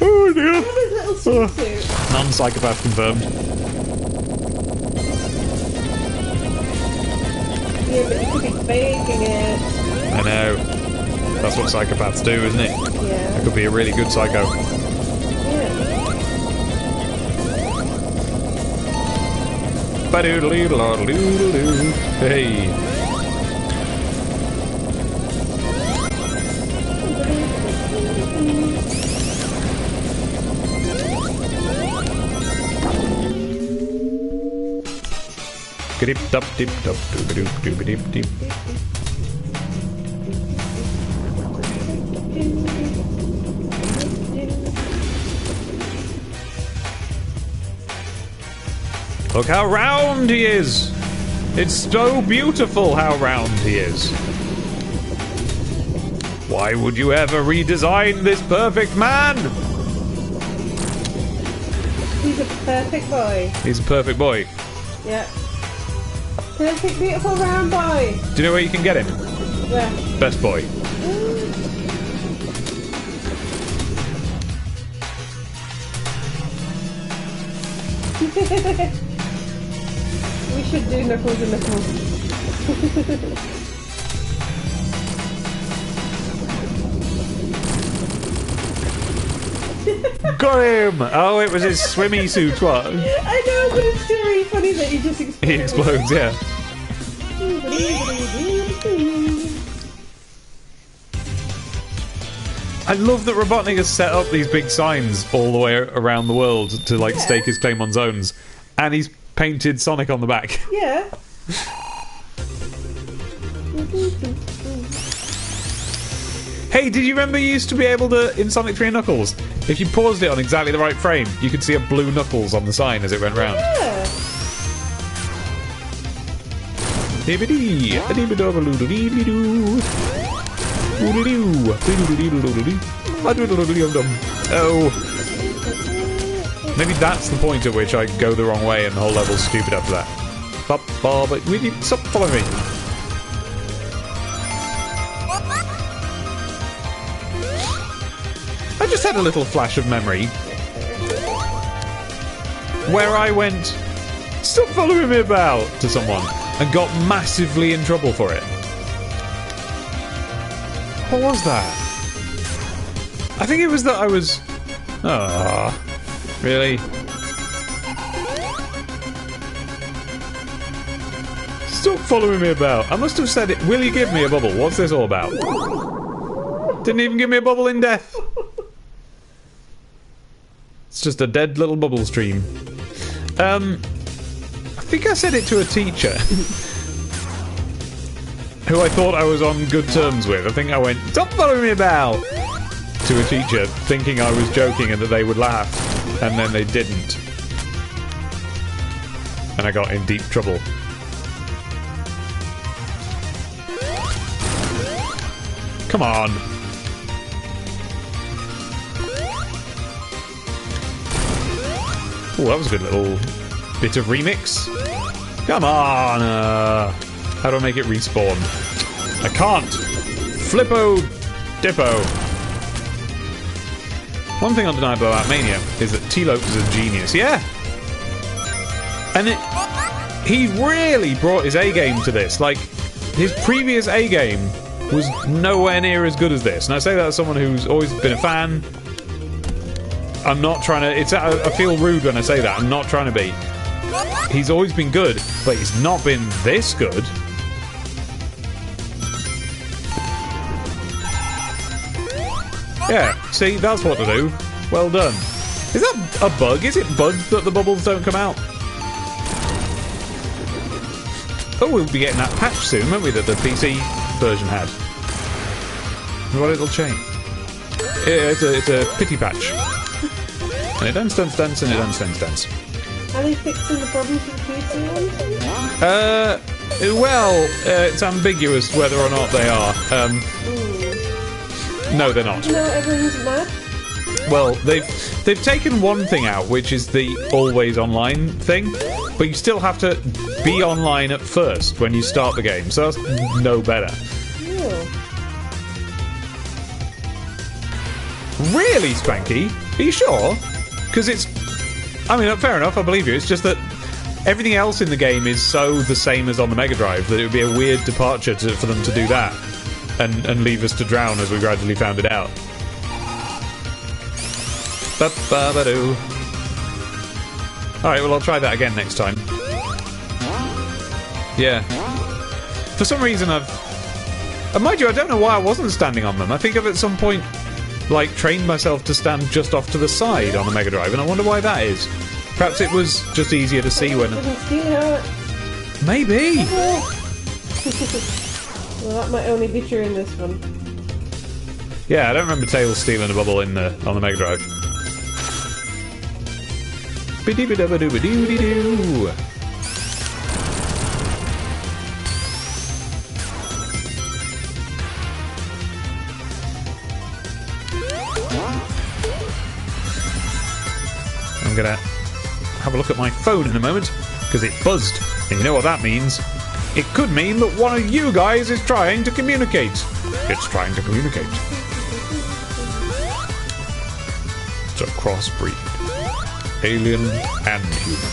Oh dear. Non-psychopath confirmed. Yeah, but you could be faking it. I know. That's what psychopaths do, isn't it? Yeah. I could be a really good psycho. Yeah. Ba-doodle-doodle-doodle-doo. Hey. Dip-dip-dip-dip-dip-dip-dip. Look how round he is! It's so beautiful how round he is. Why would you ever redesign this perfect man? He's a perfect boy. He's a perfect boy. Yeah. Perfect, beautiful, round boy. Do you know where you can get him? Yeah. Best Boy. We should do Knuckles and Knuckles. Got him! Oh, it was his swimmy suit, what? I know, but it's still really funny that he just explodes. He explodes, yeah. I love that Robotnik has set up these big signs all the way around the world to, like, stake his claim on zones. And he's painted Sonic on the back. Yeah. Hey, did you remember you used to be able to, in Sonic 3 and Knuckles, if you paused it on exactly the right frame, you could see a blue Knuckles on the sign as it went round? Yeah. Oh. Maybe that's the point at which I go the wrong way and the whole level's stupid after that. But stop following me. I just had a little flash of memory where I went, "Stop following me about," to someone and got massively in trouble for it. What was that? I think it was that I was... Ah, really? Stop following me about. I must have said it. Will you give me a bubble? What's this all about? Didn't even give me a bubble in death. It's just a dead little bubble stream. I think I said it to a teacher who I thought I was on good terms with. I think I went, "Stop following me about," to a teacher, thinking I was joking and that they would laugh, and then they didn't. And I got in deep trouble. Come on. Oh, that was a good little bit of remix. Come on! How do I make it respawn? I can't! Flippo Dippo. One thing undeniable about Mania is that T-Lope is a genius. Yeah! And he really brought his A-game to this. Like, his previous A-game was nowhere near as good as this. And I say that as someone who's always been a fan. I'm not trying to... I feel rude when I say that. I'm not trying to be. he's always been good, but he's not been this good. Yeah, see, that's what to do. Well done. Is that a bug? Is it bugged that the bubbles don't come out? Oh, we'll be getting that patch soon, won't we, that the PC version had. What it'll change. Yeah, it's a pity patch. And it dance, dance, dance, and it dance, dance, dance. Are they fixing the problems with the PC ones? Well, it's ambiguous whether or not they are. No, they're not. No, everyone's mad. Well, they've taken one thing out, which is the always online thing, but you still have to be online at first when you start the game, so that's no better. Oh. Really, Spanky? Are you sure? Because it's... I mean, fair enough, I believe you. It's just that everything else in the game is so the same as on the Mega Drive that it would be a weird departure for them to do that and leave us to drown as we gradually found it out. Ba-ba-ba-doo. Alright, well, I'll try that again next time. Yeah. For some reason, and mind you, I don't know why I wasn't standing on them. I think I've at some point, like, trained myself to stand just off to the side on the Mega Drive, and I wonder why that is. Perhaps it was just easier to see when... Maybe! Well, that might only be true in this one. Yeah, I don't remember Tails stealing a bubble on the Mega Drive. Bidibidabadoo-badoo-dee-doo. I'm gonna have a look at my phone in a moment, because it buzzed. And you know what that means? It could mean that one of you guys is trying to communicate. It's trying to communicate. It's a crossbreed. Alien and human.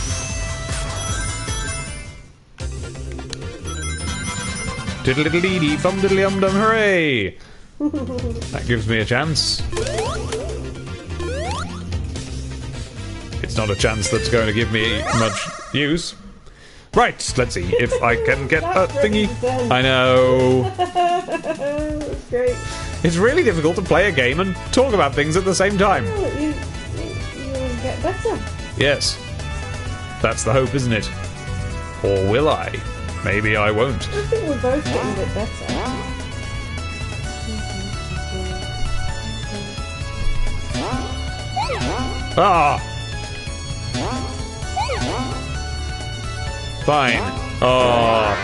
Diddle-diddle-dee-dee, bum-diddly-um-dum, hooray! That gives me a chance. It's not a chance that's going to give me much use. Right, let's see if I can get a thingy. I know. That's great. It's really difficult to play a game and talk about things at the same time. Oh, you'll get better. Yes. That's the hope, isn't it? Or will I? Maybe I won't. I think we're both getting a bit better. Ah! Fine. Oh.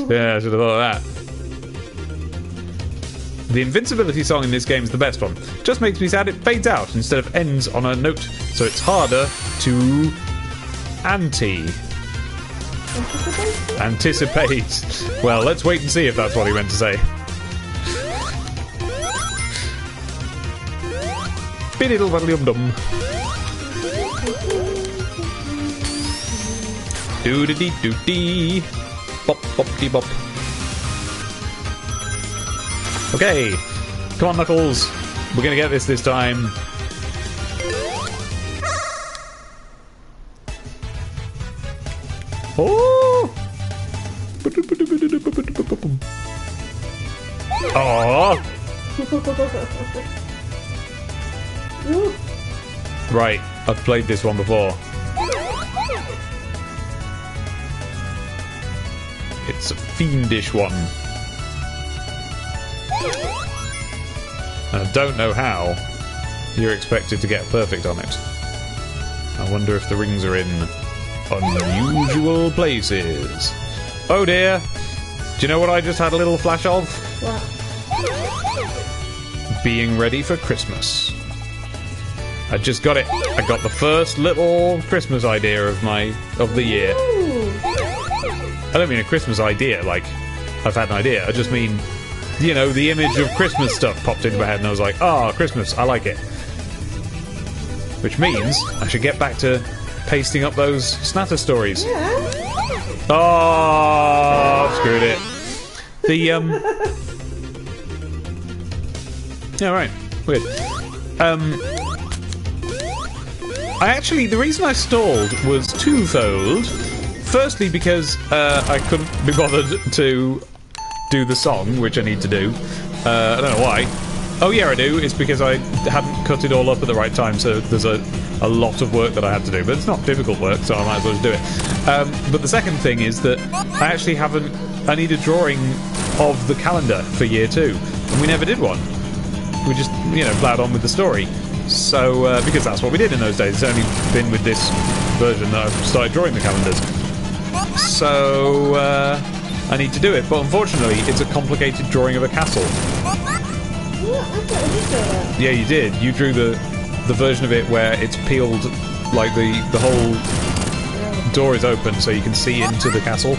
Yeah, I should have thought of that. The invincibility song in this game is the best one. Just makes me sad it fades out instead of ends on a note, so it's harder to anticipate. Well, let's wait and see if that's what he meant to say. Bididdle-waddle-yum-dum. Doo-dee-dee-doo-dee. Bop-bop-dee-bop. Okay. Come on, Knuckles. We're gonna get this time. Oh! Oh! Right, I've played this one before. It's a fiendish one. And I don't know how you're expected to get perfect on it. I wonder if the rings are in unusual places. Oh dear! Do you know what I just had a little flash of? What? Being ready for Christmas. I just got it. I got the first little Christmas idea of the year. I don't mean a Christmas idea, like I've had an idea. I just mean, you know, the image of Christmas stuff popped into my head and I was like, ah, oh, Christmas, I like it. Which means I should get back to pasting up those Snatter stories. Yeah. Oh, screwed it. Yeah, right. Weird. the reason I stalled was twofold. Firstly, because I couldn't be bothered to do the song, which I need to do. I don't know why. Oh yeah, I do. It's because I hadn't cut it all up at the right time, so there's a lot of work that I had to do. But it's not difficult work, so I might as well just do it. But the second thing is that I actually haven't... I need a drawing of the calendar for year 2, and we never did one. We just, you know, plowed on with the story. So, because that's what we did in those days. It's only been with this version that I've started drawing the calendars. So, I need to do it. But unfortunately, it's a complicated drawing of a castle. Yeah, you did. You drew the version of it where it's peeled, like the whole door is open so you can see into the castle.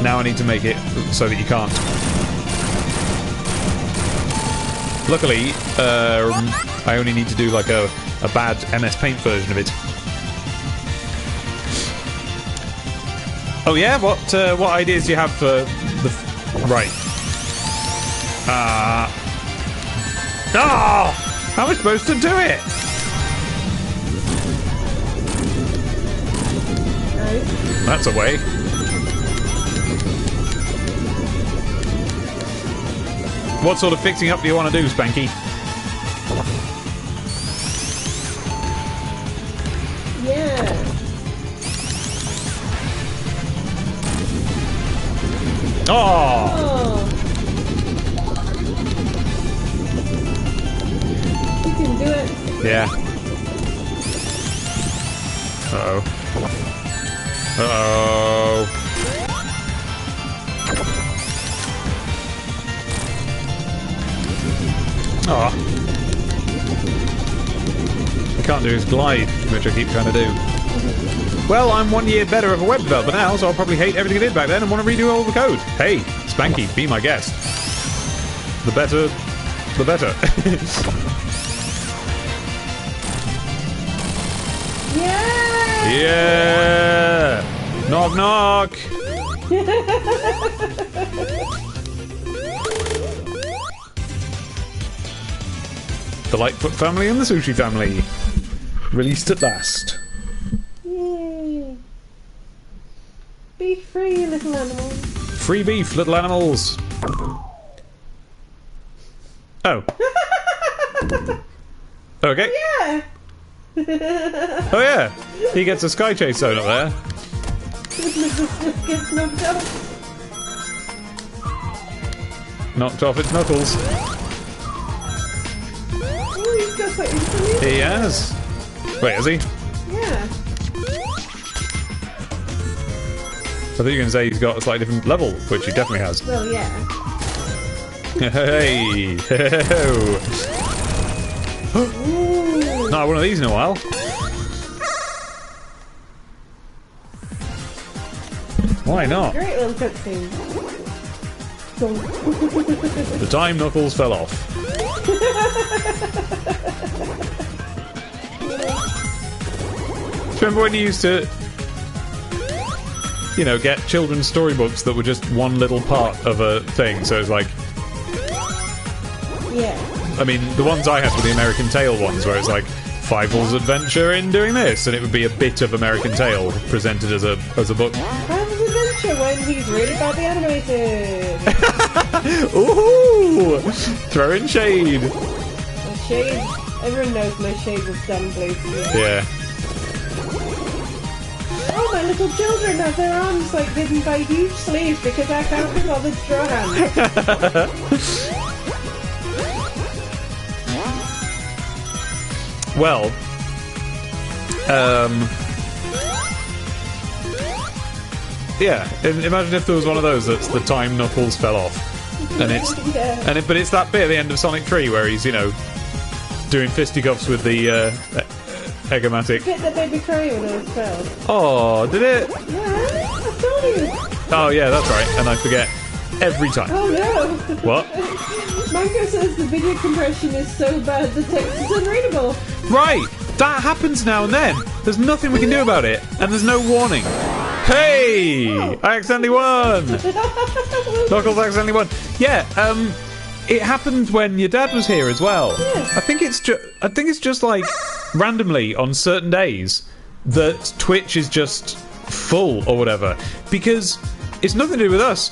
Now I need to make it so that you can't. Luckily, I only need to do like a bad MS Paint version of it. Oh yeah, what ideas do you have for the right? Oh! How am I supposed to do it? That's a way. What sort of fixing up do you want to do, Spanky? Yeah. Oh! You can do it. Yeah. Uh-oh. Uh-oh. Oh. I can't do his glide, which I keep trying to do. Well, I'm 1 year better of a web developer now, so I'll probably hate everything I did back then and want to redo all the code. Hey, Spanky, be my guest. The better, the better. Yeah! Yeah! Knock, knock! The Lightfoot family and the Sushi family. Released at last. Yay! Be free, little animals. Free beef, little animals. Oh. Okay. Yeah! Oh yeah. He gets a sky chase zone up there. Gets knocked off. Knocked off its knuckles. Oh, he's got something for me. He has. Wait, has he? Yeah. I thought you were going to say he's got a slightly different level, which he definitely has. Well, yeah. Hey! Ooh. Not one of these in a while. Why not? Great little cutscene. The time knuckles fell off. Remember when you used to, you know, get children's storybooks that were just one little part of a thing? So it's like, Yeah. I mean, the ones I had were the American Tail ones, where it's like Fievel's adventure in doing this, and it would be a bit of American Tail presented as a book. Fievel's adventure when he's really badly animated. Ooh, throwing shade. My shade. Everyone knows my shade was done, please. Yeah. Oh, my little children have their arms like hidden by huge sleeves because I can't be bothered to draw hands. Well, yeah. Imagine if there was one of those that's the time knuckles fell off, and it's Yeah. but it's that bit at the end of Sonic 3 where he's, you know, doing fisticuffs with the Eggomatic. Bit that made me cry when I was 12. Oh, did it? Yeah, I told you. Oh yeah, that's right. And I forget every time. Oh no. What? Mango says the video compression is so bad the text is unreadable. Right! That happens now and then. There's nothing we can do about it, and there's no warning. Hey! I accidentally won! Knuckles accidentally won. Yeah, it happened when your dad was here as well. Yeah. I think it's just like randomly on certain days that Twitch is just full or whatever, because it's nothing to do with us.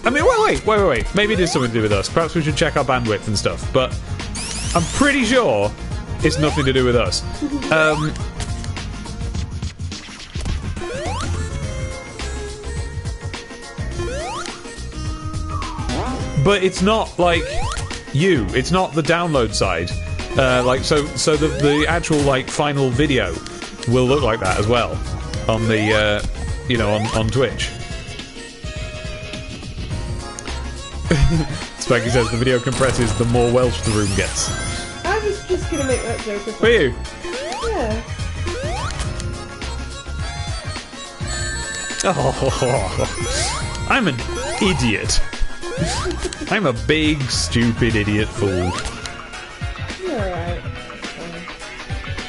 I mean, wait. Maybe it is something to do with us. Perhaps we should check our bandwidth and stuff, but I'm pretty sure it's nothing to do with us. But it's not like you. It's not the download side. So the actual like final video will look like that as well on the on Twitch. Spanky says the video compresses the more Welsh the room gets. I was just gonna make that joke. Were you? Yeah. Oh, I'm an idiot. I'm a big, stupid idiot fool. You're alright.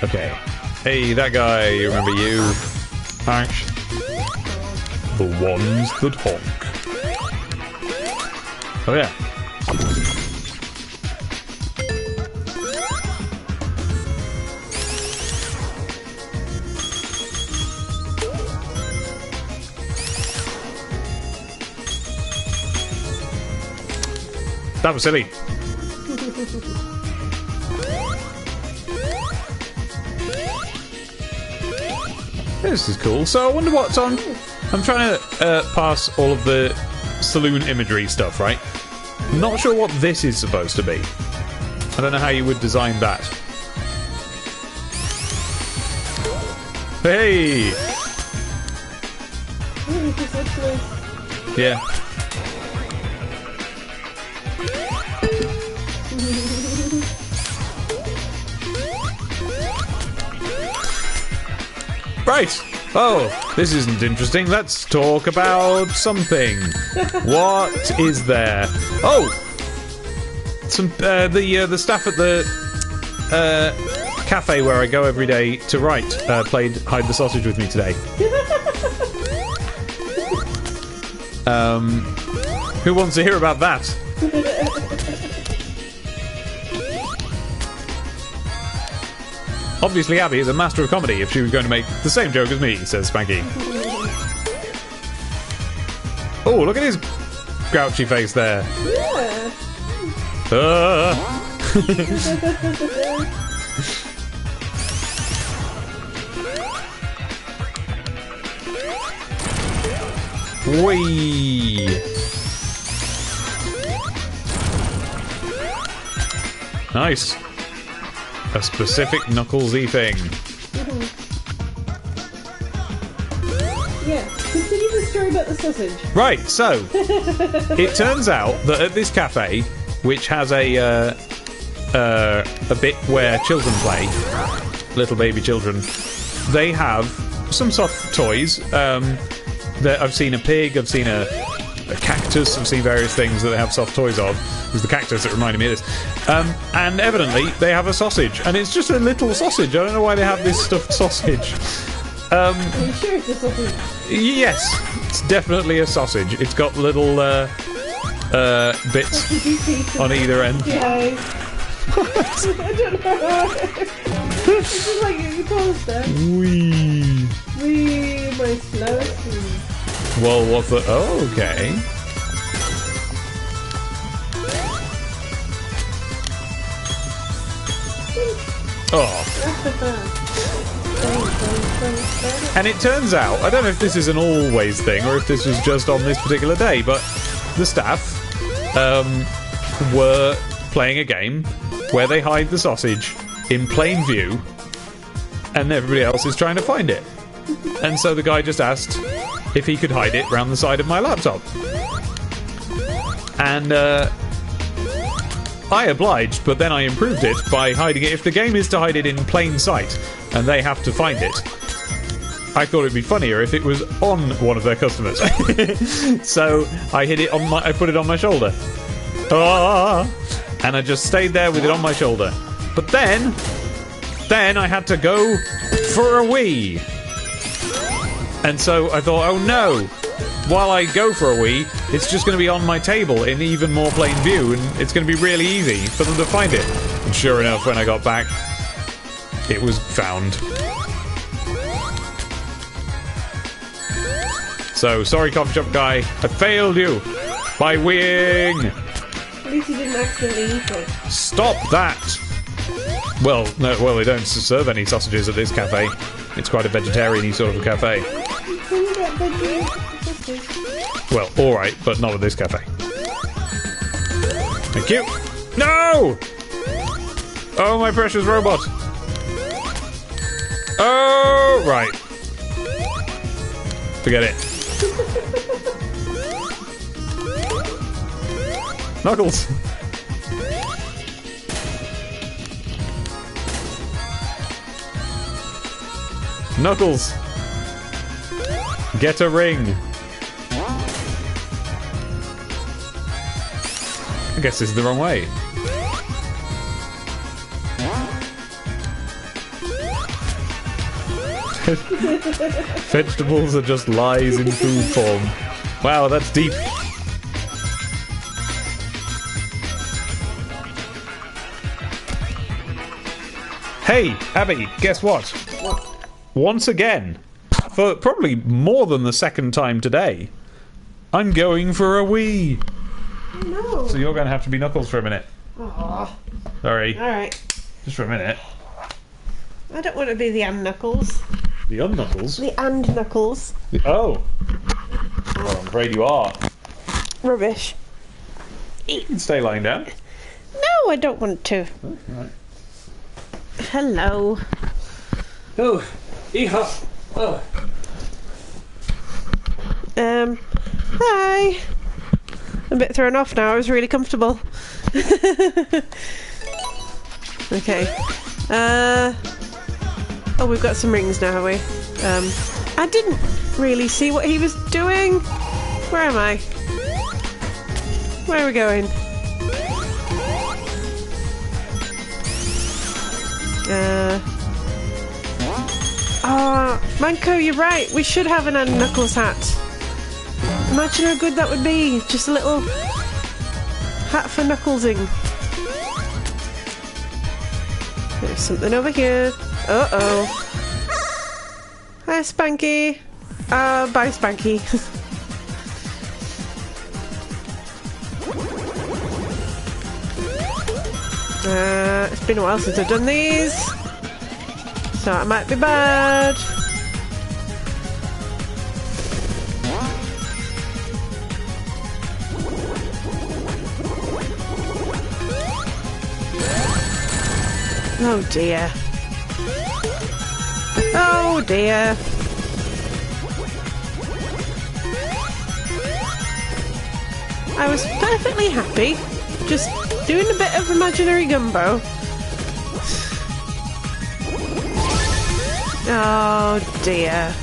Okay. Hey, that guy, remember you? Ash. The ones that honk. Oh, yeah. That was silly. This is cool. So I wonder what's on. I'm trying to pass all of the Saloon imagery stuff, right? Not sure what this is supposed to be. I don't know how you would design that. Hey! Yeah. Right. Oh, this isn't interesting. Let's talk about something. What is there? Oh, some the staff at the cafe where I go every day to write played Hide the Sausage with me today. Who wants to hear about that? Obviously, Abby is a master of comedy if she was going to make the same joke as me, says Spanky. Oh, look at his grouchy face there. Yeah. Whee! Nice. A specific Knucklesy thing. Yeah, continue the story about the sausage. Right, so it turns out that at this cafe, which has a bit where children play, little baby children, they have some soft toys. That I've seen a pig, I've seen a cactus, I've seen various things that they have soft toys of. It was the cactus that reminded me of this. And evidently, they have a sausage. And it's just a little sausage. I don't know why they have this stuffed sausage. Are you sure it's a sausage? Yes, it's definitely a sausage. It's got little bits on either end. Yeah. I don't know. It's just like you paused there. Wee. Wee, my slow. Well, what's the... Oh, okay. Oh. And it turns out, I don't know if this is an always thing or if this was just on this particular day, but the staff were playing a game where they hide the sausage in plain view and everybody else is trying to find it. And so the guy just asked if he could hide it round the side of my laptop. And I obliged, but then I improved it by hiding it. If the game is to hide it in plain sight and they have to find it, I thought it'd be funnier if it was on one of their customers. So I hid it on I put it on my shoulder. And I just stayed there with it on my shoulder. But then I had to go for a wee. And so I thought, oh no, while I go for a wee, it's just going to be on my table in even more plain view, and it's going to be really easy for them to find it. And sure enough, when I got back, it was found. So, sorry coffee shop guy, I failed you by weeing. At least you didn't accidentally eat it. Stop that! Well, no, well, they don't serve any sausages at this cafe. It's quite a vegetarian-y sort of a cafe. You can get veggie sausages. Well, alright, but not at this cafe. Thank you. No! Oh, my precious robot. Oh, right. Forget it. Knuckles. Knuckles. Get a ring. I guess this is the wrong way. Vegetables are just lies in food form. Wow, that's deep. Hey, Abby, guess what? What? Once again, for probably more than the second time today, I'm going for a Wii. No. So you're going to have to be Knuckles for a minute. Aww. Sorry. Alright. Just for a minute. I don't want to be the and Knuckles. The unknuckles? The and Knuckles. Oh. Well, I'm afraid you are. Rubbish. You can stay lying down. No, I don't want to. Oh, right. Hello. Oh, yeehaw. Oh. Hi. I'm a bit thrown off now. I was really comfortable. Okay. Oh, we've got some rings now, have we? I didn't really see what he was doing. Where am I? Where are we going? Oh, Manco, you're right. We should have an Ann Knuckles hat. Imagine how good that would be. Just a little hat for Knucklesing. There's something over here. Uh-oh. Hi, Spanky. Bye, Spanky. It's been a while since I've done these, so it might be bad. Oh dear. Oh dear. I was perfectly happy, just doing a bit of imaginary gumbo. Oh dear.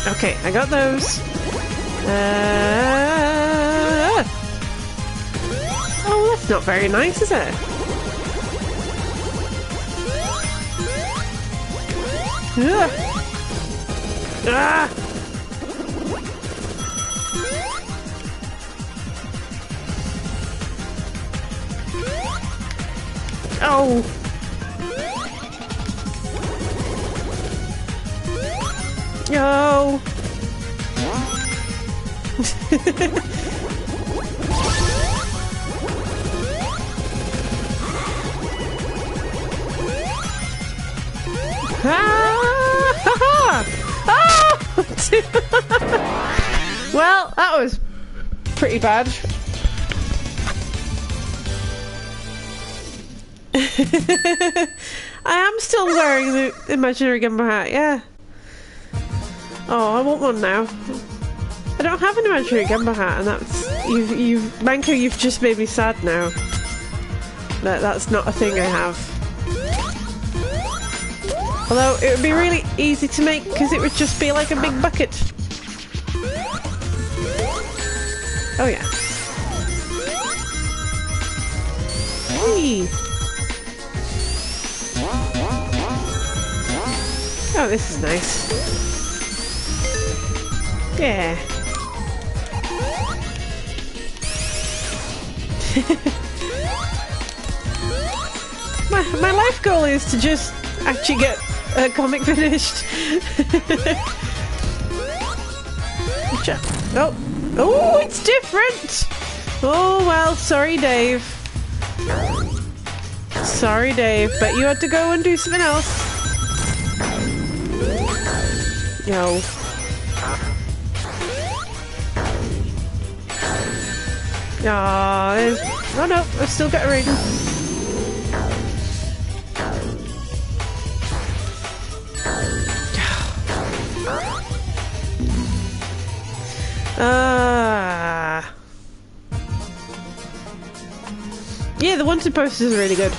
Okay, I got those. Oh, that's not very nice, is it? Ah! Oh! No! Well, that was pretty bad. I am still wearing the imaginary Gumbo hat, yeah. Oh, I want one now. I don't have an imaginary Gumbo hat, and that's Manco, you've just made me sad now. That's not a thing I have. Although it would be really easy to make because it would just be like a big bucket. Oh yeah. Hey. Oh, this is nice. Yeah. my life goal is to just actually get a comic finished. Oh, it's different. Oh well, sorry, Dave. Sorry, Dave, but you had to go and do something else. Yo. There's... Oh no, I've still got a ring. Yeah, the wanted posters are really good.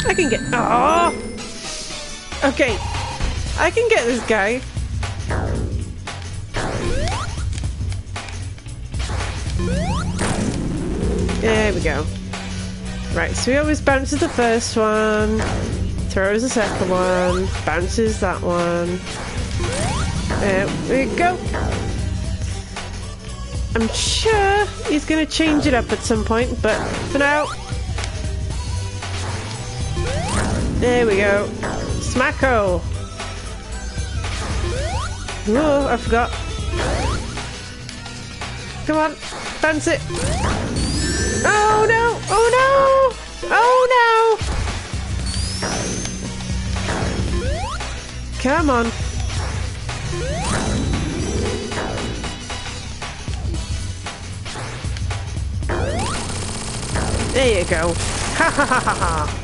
I can get... Oh! Okay. I can get this guy. There we go. Right, so he always bounces the first one, throws the second one, bounces that one. There we go. I'm sure he's going to change it up at some point, but for now... There we go. Smacko! Whoa, I forgot. Come on, bounce it. Oh no! Oh no! Oh no! Come on. There you go. Ha ha ha ha ha.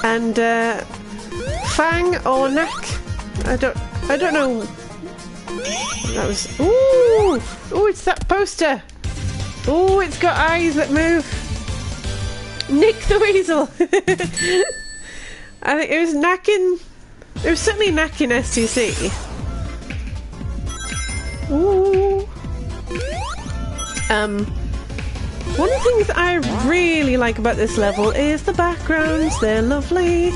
And Fang or Knack? I don't know. That was... Ooh! Ooh, it's that poster! Ooh, it's got eyes that move! Nick the Weasel! I think it was Knacking... It was certainly Knacking STC. Ooh! One of the things I really like about this level is the backgrounds. They're lovely.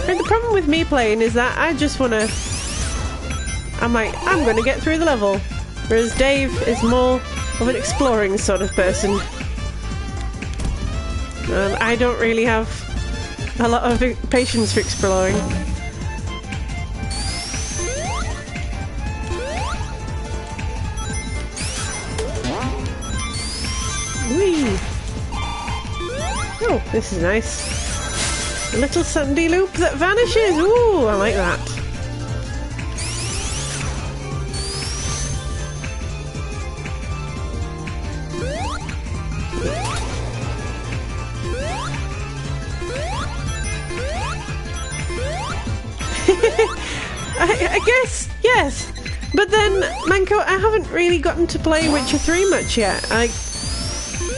And the problem with me playing is that I just want to... I'm like, I'm going to get through the level. Whereas Dave is more of an exploring sort of person. I don't really have a lot of patience for exploring. Whee! Oh, this is nice. A little sandy loop that vanishes. Ooh, I like that. I guess, yes. But then, Manko, I haven't really gotten to play Witcher 3 much yet.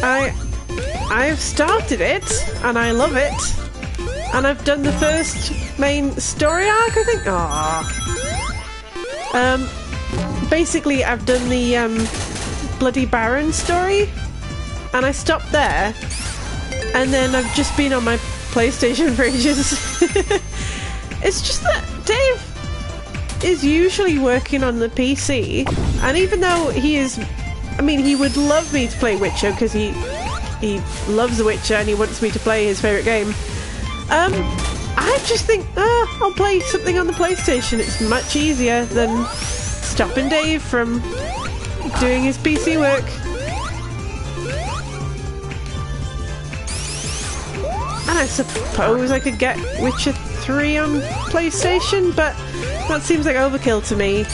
I've started it, and I love it. And I've done the first main story arc, I think. Aww. Basically, I've done the Bloody Baron story, and I stopped there. And then I've just been on my PlayStation for ages. It's just that Dave is usually working on the PC, and even though he is... I mean, he would love me to play Witcher, because he loves The Witcher and he wants me to play his favourite game. I just think, I'll play something on the PlayStation. It's much easier than stopping Dave from doing his PC work. And I suppose I could get Witcher 3 on PlayStation, but that seems like overkill to me.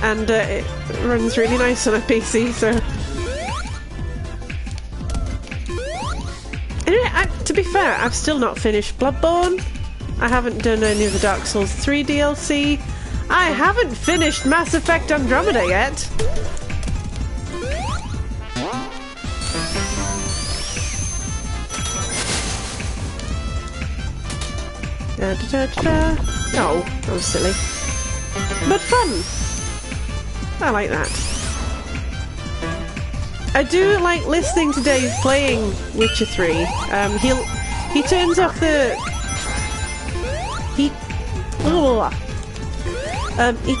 And it runs really nice on a PC, so... Anyway, to be fair, I've still not finished Bloodborne. I haven't done any of the Dark Souls 3 DLC. I haven't finished Mass Effect Andromeda yet. No, that was silly. But fun! I like that. I do like listening to Dave playing Witcher 3. He turns off the... He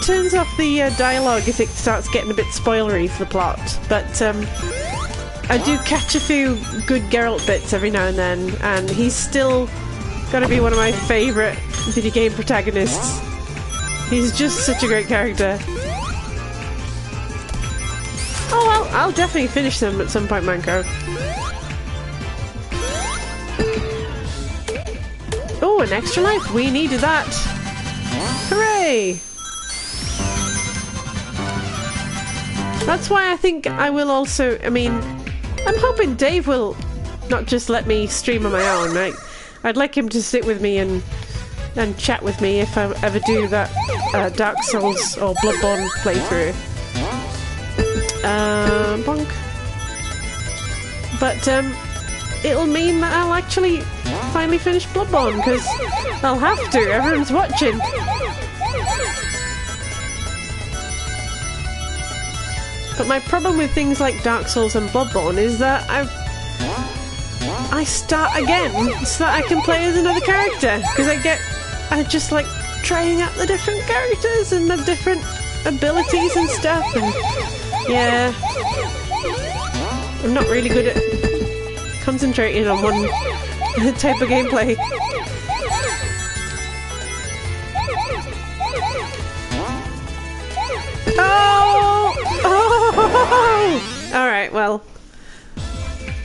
turns off the dialogue if it starts getting a bit spoilery for the plot, but I do catch a few good Geralt bits every now and then, and he's still gotta be one of my favourite video game protagonists. He's just such a great character. Oh well, I'll definitely finish them at some point, Manco. Oh, an extra life! We needed that! Hooray! That's why I think I will also... I mean, I'm hoping Dave will not just let me stream on my own, right? I'd like him to sit with me and chat with me if I ever do that Dark Souls or Bloodborne playthrough. Bonk. But it'll mean that I'll actually finally finish Bloodborne, because I'll have to, everyone's watching. But my problem with things like Dark Souls and Bloodborne is that I start again so that I can play as another character, because I just like trying out the different characters and the different abilities and stuff, and yeah, I'm not really good at concentrating on one type of gameplay. Oh! Alright, well,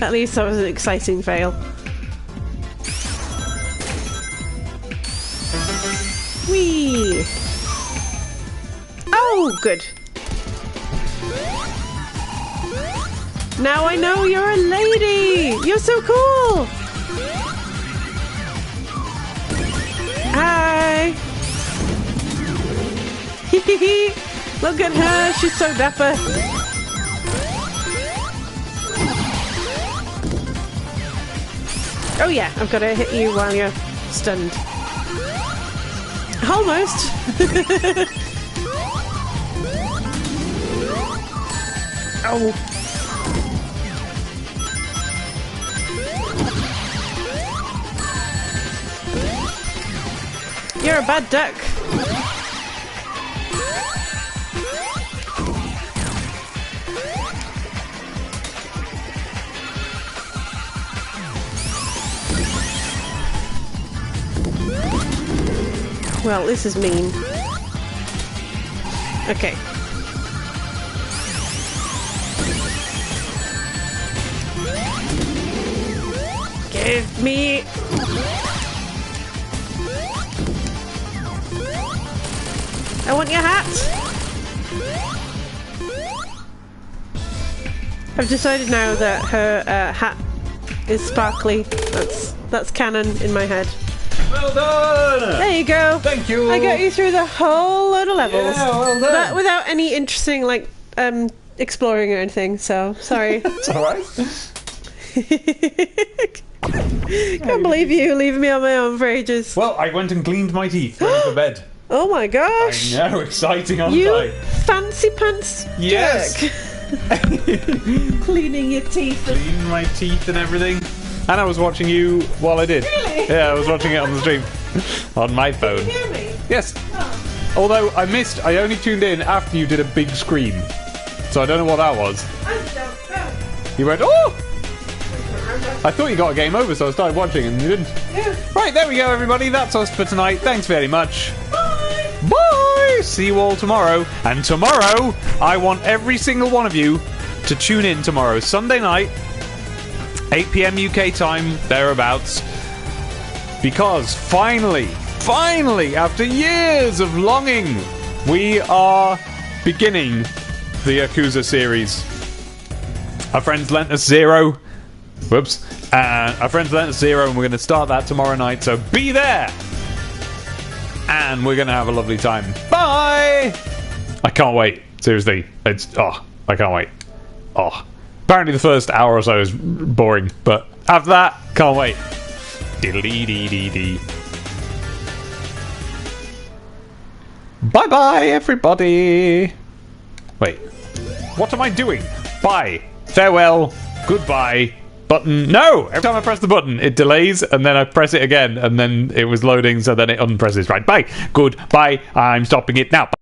at least that was an exciting fail. Whee! Oh, good. Now I know you're a lady! You're so cool! Hi! Hehehe! Look at her, she's so dapper! Oh yeah, I've got to hit you while you're stunned. Almost! Oh! You're a bad duck! Well, this is mean. Okay. Give me... I want your hat! I've decided now that her hat is sparkly. That's canon in my head. Well done! There you go. Thank you. I got you through the whole load of levels. Yeah, well done. But without any interesting, like, exploring or anything, so sorry. It's alright. Can't believe you leaving me on my own for ages. Well, I went and cleaned my teeth, ready for bed. Oh my gosh. I know, exciting, aren't You I? fancy pants Yes. jerk. Cleaning your teeth. Cleaned my teeth and everything. And I was watching you while I did. Really? Yeah, I was watching it on the stream. On my phone. Can you hear me? Yes. Oh. Although I only tuned in after you did a big scream. So I don't know what that was. I don't know. You went, oh! I thought you got a game over, so I started watching and you didn't. Yeah. Right, there we go, everybody. That's us for tonight. Thanks very much. Bye. Bye! See you all tomorrow. And tomorrow, I want every single one of you to tune in tomorrow, Sunday night, 8 PM UK time, thereabouts. Because finally, after years of longing, we are beginning the Yakuza series. Our friends lent us Zero. Whoops. Our friends lent us Zero, and we're going to start that tomorrow night, so be there! And we're going to have a lovely time. Bye! I can't wait. Seriously. I can't wait. Oh. Apparently the first hour or so is boring, but after that, can't wait. Diddle-dee-dee-dee-dee. Bye-bye, everybody! Wait. What am I doing? Bye. Farewell. Goodbye. Button. No! Every time I press the button, it delays, and then I press it again, and then it was loading, so then it unpresses. Right. Bye. Goodbye. I'm stopping it now.